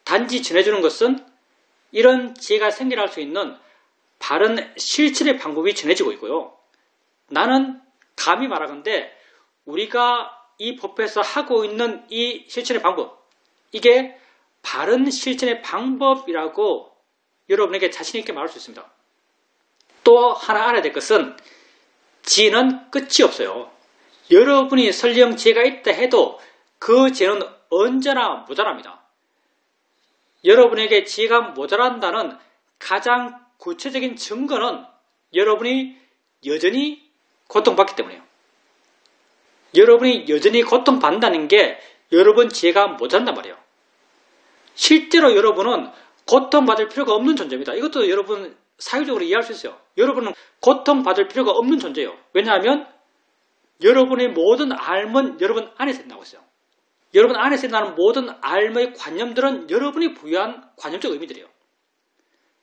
단지 전해주는 것은 이런 지혜가 생겨날 수 있는 바른 실천의 방법이 전해지고 있고요. 나는 감히 말하건대 우리가 이 법에서 하고 있는 이 실천의 방법, 이게 바른 실천의 방법이라고 여러분에게 자신 있게 말할 수 있습니다. 또 하나 알아야 될 것은 지혜는 끝이 없어요. 여러분이 설령 지혜가 있다 해도 그 지혜는 언제나 모자랍니다. 여러분에게 지혜가 모자란다는 가장 구체적인 증거는 여러분이 여전히 고통받기 때문이에요. 여러분이 여전히 고통받는다는 게 여러분 지혜가 모자란단 말이에요. 실제로 여러분은 고통받을 필요가 없는 존재입니다. 이것도 여러분 사유적으로 이해할 수 있어요. 여러분은 고통받을 필요가 없는 존재예요. 왜냐하면 여러분의 모든 삶은 여러분 안에서 나오고 있어요. 여러분 안에서 나는 모든 삶의 관념들은 여러분이 부여한 관념적 의미들이에요.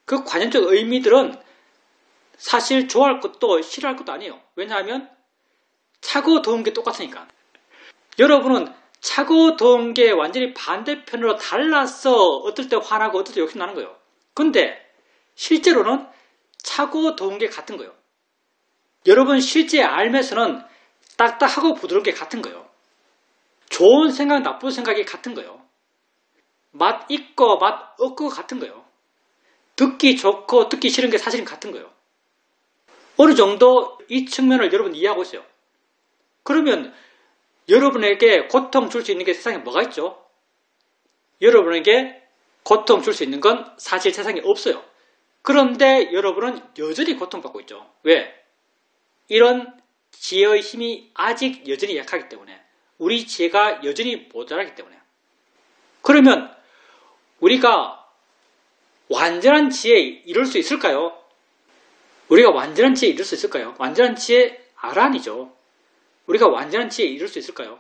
그 관념적 의미들은 사실 좋아할 것도 싫어할 것도 아니에요. 왜냐하면 차고 더운 게 똑같으니까. 여러분은 차고 더운 게 완전히 반대편으로 달라서 어떨 때 화나고 어떨 때 욕심나는 거예요. 근데 실제로는 차고 더운 게 같은 거예요. 여러분 실제 삶에서는 딱딱하고 부드러운 게 같은 거예요. 좋은 생각, 나쁜 생각이 같은 거예요. 맛 있고 맛 없고 같은 거예요. 듣기 좋고 듣기 싫은 게 사실은 같은 거예요. 어느 정도 이 측면을 여러분 이해하고 있어요. 그러면 여러분에게 고통 줄 수 있는 게 세상에 뭐가 있죠? 여러분에게 고통 줄 수 있는 건 사실 세상에 없어요. 그런데 여러분은 여전히 고통받고 있죠. 왜? 이런 지혜의 힘이 아직 여전히 약하기 때문에, 우리 지혜가 여전히 모자라기 때문에. 그러면 우리가 완전한 지혜에 이룰 수 있을까요? 우리가 완전한 지혜에 이룰 수 있을까요? 완전한 지혜 아란이죠. 우리가 완전한 지혜에 이룰 수 있을까요?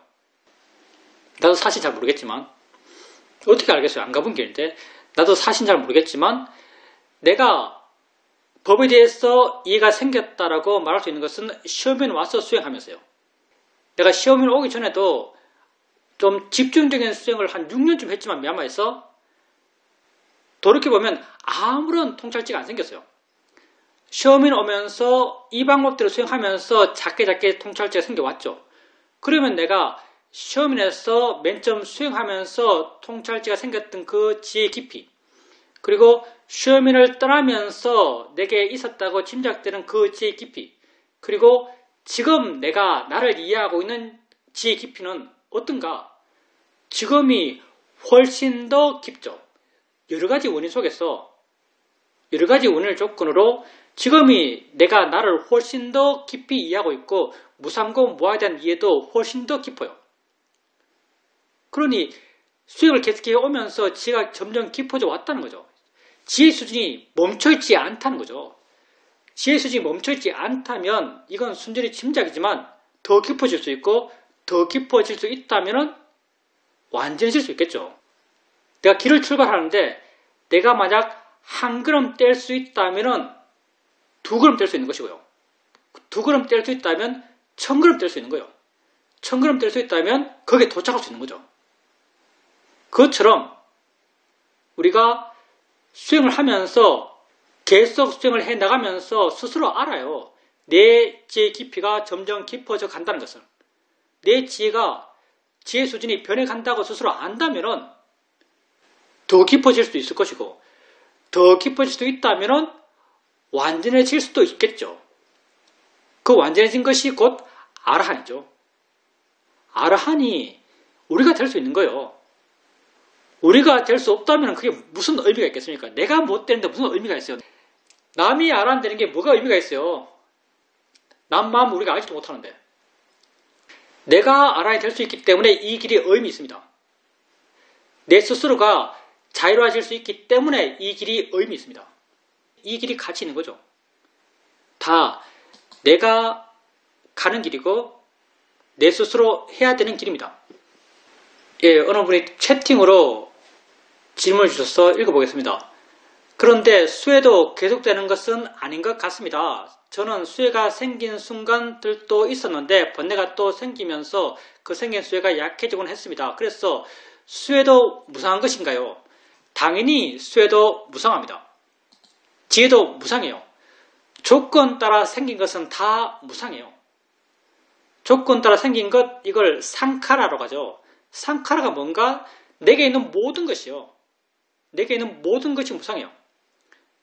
나도 사실 잘 모르겠지만, 어떻게 알겠어요? 안 가본 길인데. 나도 사실 잘 모르겠지만 내가 법에 대해서 이해가 생겼다라고 말할 수 있는 것은 시험에 와서 수행하면서요. 내가 시험에 오기 전에도 좀 집중적인 수행을 한 6년쯤 했지만 미얀마에서 돌이켜보면 아무런 통찰지가 안 생겼어요. 시험에 오면서 이 방법대로 수행하면서 작게 통찰지가 생겨왔죠. 그러면 내가 시험에서 맨 처음 수행하면서 통찰지가 생겼던 그 지혜의 깊이, 그리고 시험인을 떠나면서 내게 있었다고 짐작되는 그 지혜의 깊이, 그리고 지금 내가 나를 이해하고 있는 지혜의 깊이는 어떤가? 지금이 훨씬 더 깊죠. 여러 가지 원인 속에서, 여러 가지 원인을 조건으로 지금이 내가 나를 훨씬 더 깊이 이해하고 있고 무상고 무아에 대한 이해도 훨씬 더 깊어요. 그러니 수행을 계속해 오면서 지혜가 점점 깊어져 왔다는 거죠. 지혜 수준이 멈춰있지 않다는 거죠. 지혜 수준이 멈춰있지 않다면 이건 순전히 짐작이지만 더 깊어질 수 있고 더 깊어질 수 있다면 완전해질 수 있겠죠. 내가 길을 출발하는데 내가 만약 한 걸음 뗄 수 있다면 두 걸음 뗄 수 있는 것이고요. 두 걸음 뗄 수 있다면 1000걸음 뗄 수 있는 거예요. 1000걸음 뗄 수 있다면 거기에 도착할 수 있는 거죠. 그것처럼 우리가 수행을 하면서 계속 수행을 해나가면서 스스로 알아요. 내 지혜의 깊이가 점점 깊어져 간다는 것을. 내 지혜가 지혜 수준이 변해간다고 스스로 안다면 더 깊어질 수도 있을 것이고 더 깊어질 수도 있다면 완전해질 수도 있겠죠. 그 완전해진 것이 곧 아라한이죠. 아라한이 우리가 될 수 있는 거예요. 우리가 될 수 없다면 그게 무슨 의미가 있겠습니까? 내가 못 되는데 무슨 의미가 있어요? 남이 아라한 되는 게 뭐가 의미가 있어요? 남 마음 우리가 알지도 못하는데. 내가 알아야 될 수 있기 때문에 이 길이 의미 있습니다. 내 스스로가 자유로워질 수 있기 때문에 이 길이 의미 있습니다. 이 길이 가치 있는 거죠. 다 내가 가는 길이고 내 스스로 해야 되는 길입니다. 예, 어느 분이 채팅으로 질문을 주셔서 읽어보겠습니다. 그런데 수혜도 계속되는 것은 아닌 것 같습니다. 저는 수혜가 생긴 순간들도 있었는데 번뇌가 또 생기면서 그 생긴 수혜가 약해지곤 했습니다. 그래서 수혜도 무상한 것인가요? 당연히 수혜도 무상합니다. 지혜도 무상해요. 조건 따라 생긴 것은 다 무상해요. 조건 따라 생긴 것, 이걸 상카라로 하죠. 상카라가 뭔가 내게 있는 모든 것이요. 내게 있는 모든 것이 무상해요.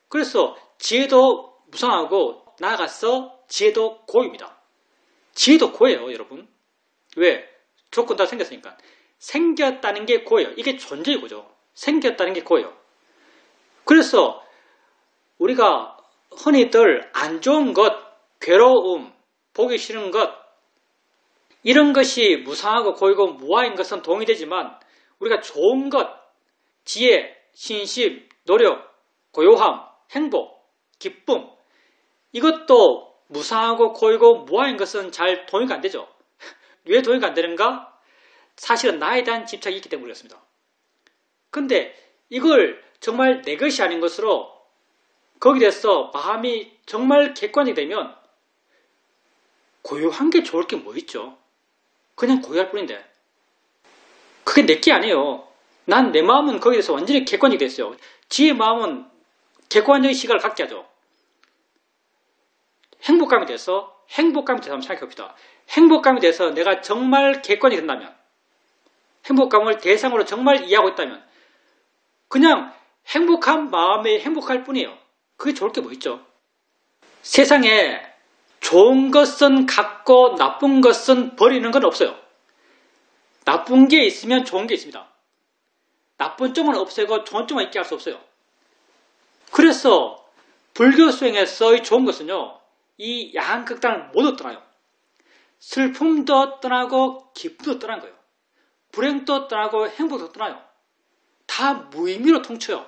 그래서 지혜도 무상하고 나아가서 지혜도 고입니다. 지혜도 고예요, 여러분. 왜? 조건 따라 생겼으니까. 생겼다는 게 고예요. 이게 존재의 고죠. 생겼다는 게 고예요. 그래서 우리가 흔히들 안 좋은 것, 괴로움, 보기 싫은 것, 이런 것이 무상하고 고이고 무아인 것은 동의되지만 우리가 좋은 것, 지혜, 신심, 노력, 고요함, 행복, 기쁨, 이것도 무상하고 고이고 무아인 것은 잘 동의가 안 되죠. 왜 동의가 안 되는가? 사실은 나에 대한 집착이 있기 때문에 그렇습니다. 근데 이걸 정말 내 것이 아닌 것으로 거기에 대해서 마음이 정말 객관이 되면 고요한 게 좋을 게 뭐 있죠? 그냥 고요할 뿐인데. 그게 내 게 아니에요. 난 내 마음은 거기에 대해서 완전히 객관이 됐어요. 지의 마음은 객관적인 시각을 갖게 하죠. 행복감에 대해서 한번 생각해봅시다. 행복감에 대해서 내가 정말 객관이 된다면, 행복감을 대상으로 정말 이해하고 있다면 그냥 행복한 마음에 행복할 뿐이에요. 그게 좋을 게 뭐 있죠? 세상에 좋은 것은 갖고 나쁜 것은 버리는 건 없어요. 나쁜 게 있으면 좋은 게 있습니다. 나쁜 점은 없애고 좋은 점만 있게 할 수 없어요. 그래서 불교 수행에서의 좋은 것은요, 이 양극단을 모두 떠나요. 슬픔도 떠나고 기쁨도 떠난 거예요. 불행도 떠나고 행복도 떠나요. 다 무의미로 퉁쳐요.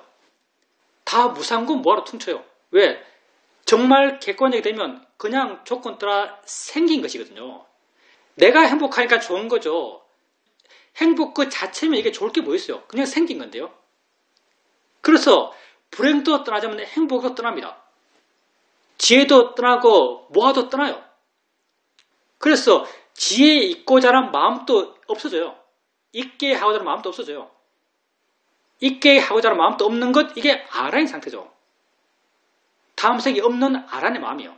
다 무상고 뭐하러 퉁쳐요. 왜? 정말 객관적이 되면 그냥 조건 따라 생긴 것이거든요. 내가 행복하니까 좋은 거죠. 행복 그 자체면 이게 좋을 게 뭐 있어요. 그냥 생긴 건데요. 그래서 불행도 떠나자면 행복도 떠납니다. 지혜도 떠나고 모아도 떠나요. 그래서 지혜에 있고자 하는 마음도 없어져요. 있게 하고자 하는 마음도 없어져요. 있게 하고자 하는 마음도 없는 것, 이게 아란의 상태죠. 다음색이 없는 아란의 마음이에요.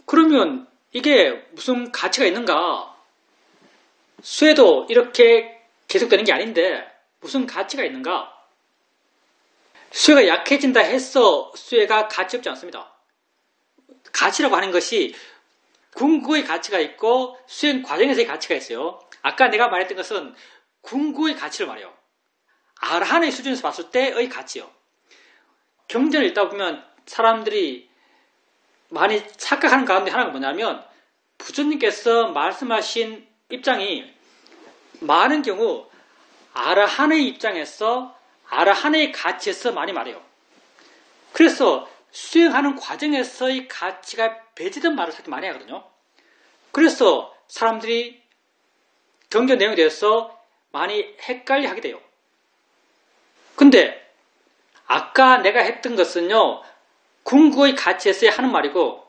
그러면 이게 무슨 가치가 있는가? 수혜도 이렇게 계속되는 게 아닌데 무슨 가치가 있는가? 수혜가 약해진다 해서 수혜가 가치 없지 않습니다. 가치라고 하는 것이 궁극의 가치가 있고 수행 과정에서의 가치가 있어요. 아까 내가 말했던 것은 궁극의 가치를 말해요. 아라한의 수준에서 봤을 때의 가치요. 경전을 읽다 보면 사람들이 많이 착각하는 가운데 하나가 뭐냐면 부처님께서 말씀하신 입장이 많은 경우 아라한의 입장에서 아라한의 가치에서 많이 말해요. 그래서 수행하는 과정에서의 가치가 배제된 말을 사실 많이 하거든요. 그래서 사람들이 경전 내용에 대해서 많이 헷갈려 하게 돼요. 근데 아까 내가 했던 것은요, 궁극의 가치에서 하는 말이고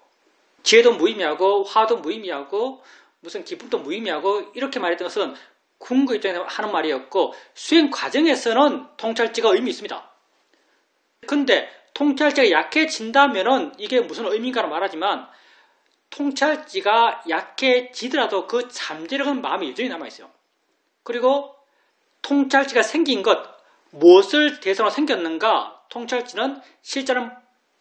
지혜도 무의미하고 화도 무의미하고 무슨 기쁨도 무의미하고 이렇게 말했던 것은 궁극 입장에서 하는 말이었고 수행 과정에서는 통찰지가 의미 있습니다. 근데 통찰지가 약해진다면은 이게 무슨 의미인가를 말하지만 통찰지가 약해지더라도 그 잠재력은 마음에 여전히 남아있어요. 그리고 통찰지가 생긴 것, 무엇을 대상으로 생겼는가? 통찰지는 실제는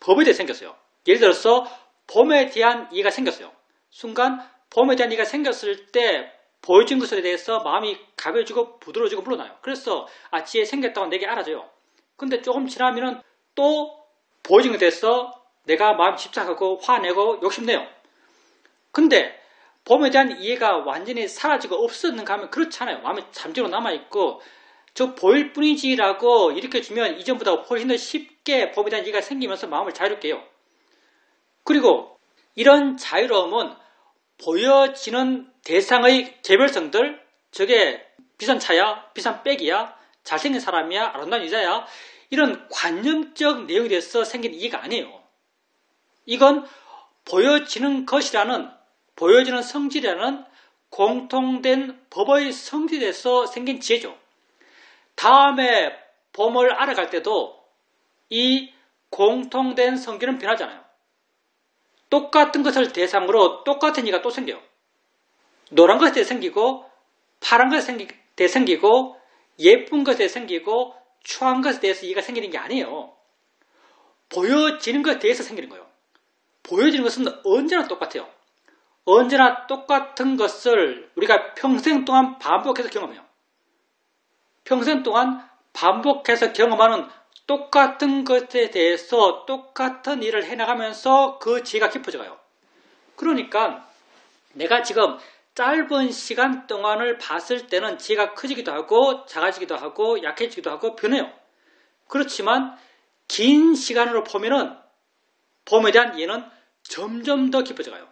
법에 대해 생겼어요. 예를 들어서 범에 대한 이해가 생겼어요. 순간 범에 대한 이해가 생겼을 때 보여진 것에 대해서 마음이 가벼워지고 부드러워지고 물러나요. 그래서 지혜 생겼다고 내게 알아져요. 근데 조금 지나면은 또 보여진 것에 대해서 내가 마음 집착하고 화내고 욕심내요. 근데 봄에 대한 이해가 완전히 사라지고 없었는가 하면 그렇잖아요. 마음에 잠재로 남아있고 저 보일 뿐이지라고 이렇게 주면 이전보다 훨씬 더 쉽게 봄에 대한 이해가 생기면서 마음을 자유롭게 해요. 그리고 이런 자유로움은 보여지는 대상의 개별성들, 저게 비싼 차야, 비싼 백이야, 잘생긴 사람이야, 아름다운 여자야, 이런 관념적 내용에 대해서 생긴 이해가 아니에요. 이건 보여지는 것이라는, 보여지는 성질이라는 공통된 법의 성질에서 생긴 지혜죠. 다음에 봄을 알아갈 때도 이 공통된 성질은 변하잖아요. 똑같은 것을 대상으로 똑같은 이가 또 생겨요. 노란 것에 생기고 파란 것에 생기고 예쁜 것에 생기고 추한 것에 대해서 이해가 생기는 게 아니에요. 보여지는 것에 대해서 생기는 거예요. 보여지는 것은 언제나 똑같아요. 언제나 똑같은 것을 우리가 평생 동안 반복해서 경험해요. 평생 동안 반복해서 경험하는 똑같은 것에 대해서 똑같은 일을 해나가면서 그 지혜가 깊어져가요. 그러니까 내가 지금 짧은 시간 동안을 봤을 때는 지혜가 커지기도 하고 작아지기도 하고 약해지기도 하고 변해요. 그렇지만 긴 시간으로 보면은 봄에 대한 이해는 점점 더 깊어져가요.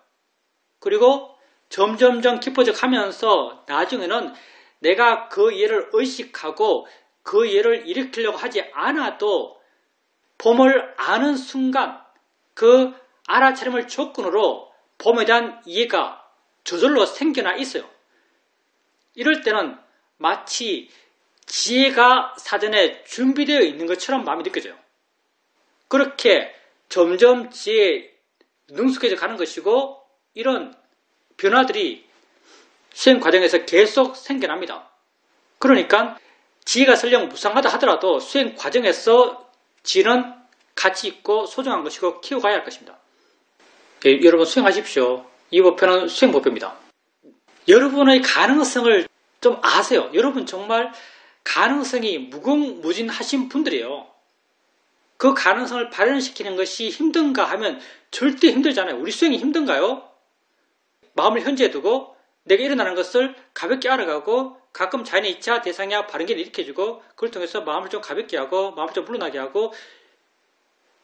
그리고 점점점 깊어져 가면서 나중에는 내가 그 이해를 의식하고 그 이해를 일으키려고 하지 않아도 봄을 아는 순간 그 알아차림을 조건으로 봄에 대한 이해가 저절로 생겨나 있어요. 이럴 때는 마치 지혜가 사전에 준비되어 있는 것처럼 마음이 느껴져요. 그렇게 점점 지혜에 능숙해져 가는 것이고 이런 변화들이 수행 과정에서 계속 생겨납니다. 그러니까 지혜가 설령 무상하다 하더라도 수행 과정에서 지혜는 가치 있고 소중한 것이고 키워가야 할 것입니다. 여러분 수행하십시오. 이 목표는 수행 목표입니다. 여러분의 가능성을 좀 아세요. 여러분 정말 가능성이 무궁무진하신 분들이에요. 그 가능성을 발현시키는 것이 힘든가 하면 절대 힘들잖아요. 우리 수행이 힘든가요? 마음을 현재에 두고 내가 일어나는 것을 가볍게 알아가고 가끔 자연의 2차 대상이야 바른 길을 일으켜주고 그걸 통해서 마음을 좀 가볍게 하고 마음을 좀 물러나게 하고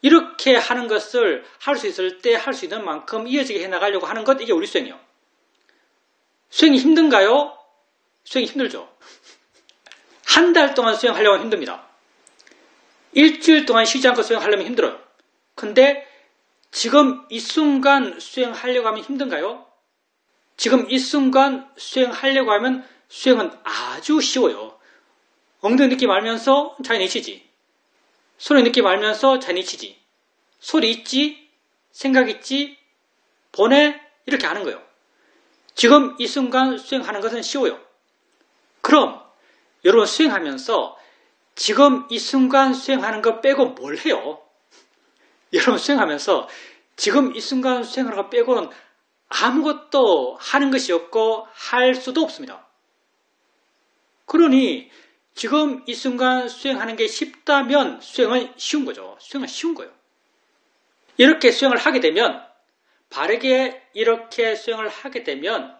이렇게 하는 것을 할 수 있을 때 할 수 있는 만큼 이어지게 해나가려고 하는 것 이게 우리 수행이에요. 수행이 힘든가요? 수행이 힘들죠. 한 달 동안 수행하려면 힘듭니다. 일주일 동안 쉬지 않고 수행하려면 힘들어요. 근데 지금 이 순간 수행하려고 하면 힘든가요? 지금 이 순간 수행하려고 하면 수행은 아주 쉬워요. 엉덩이 느낌 알면서 자연히 치지. 손의 느낌 알면서 자연히 치지. 소리 있지? 생각 있지? 보내? 이렇게 하는 거예요. 지금 이 순간 수행하는 것은 쉬워요. 그럼 여러분 수행하면서 지금 이 순간 수행하는 것 빼고 뭘 해요? 여러분 수행하면서 지금 이 순간 수행하는 것 빼고는 아무것도 하는 것이 없고 할 수도 없습니다. 그러니 지금 이 순간 수행하는 게 쉽다면 수행은 쉬운 거죠. 수행은 쉬운 거예요. 이렇게 수행을 하게 되면 바르게 이렇게 수행을 하게 되면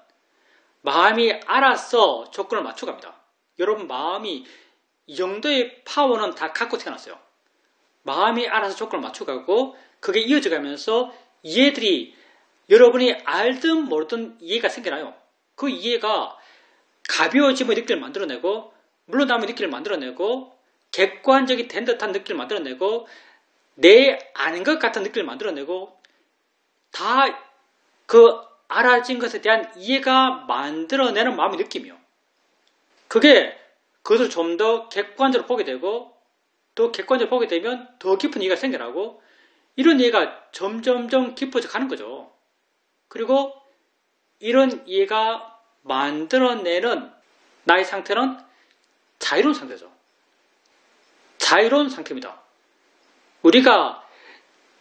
마음이 알아서 조건을 맞춰갑니다. 여러분 마음이 이 정도의 파워는 다 갖고 태어났어요. 마음이 알아서 조건을 맞춰가고 그게 이어져 가면서 이해들이 여러분이 알든 모르든 이해가 생겨나요. 그 이해가 가벼워짐의 느낌을 만들어내고 물러남의 느낌을 만들어내고 객관적이 된 듯한 느낌을 만들어내고 내 아닌 것 같은 느낌을 만들어내고 다 그 알아진 것에 대한 이해가 만들어내는 마음의 느낌이요. 그게 그것을 좀 더 객관적으로 보게 되고 더 객관적으로 보게 되면 더 깊은 이해가 생겨나고 이런 이해가 점점점 깊어져 가는 거죠. 그리고 이런 이해가 만들어내는 나의 상태는 자유로운 상태죠. 자유로운 상태입니다. 우리가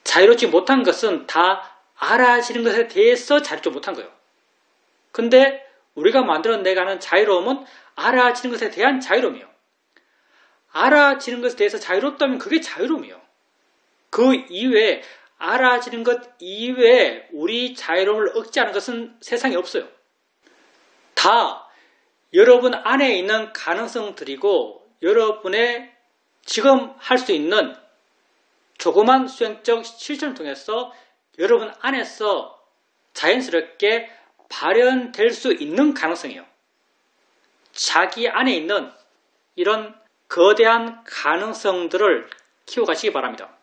자유롭지 못한 것은 다 알아지는 것에 대해서 자유롭지 못한 거예요. 근데 우리가 만들어내가는 자유로움은 알아지는 것에 대한 자유로움이에요. 알아지는 것에 대해서 자유롭다면 그게 자유로움이에요. 그 이외에 알아지는 것 이외에 우리 자유로움을 억제하는 것은 세상에 없어요. 다 여러분 안에 있는 가능성들이고 여러분의 지금 할 수 있는 조그만 수행적 실천을 통해서 여러분 안에서 자연스럽게 발현될 수 있는 가능성이에요. 자기 안에 있는 이런 거대한 가능성들을 키워가시기 바랍니다.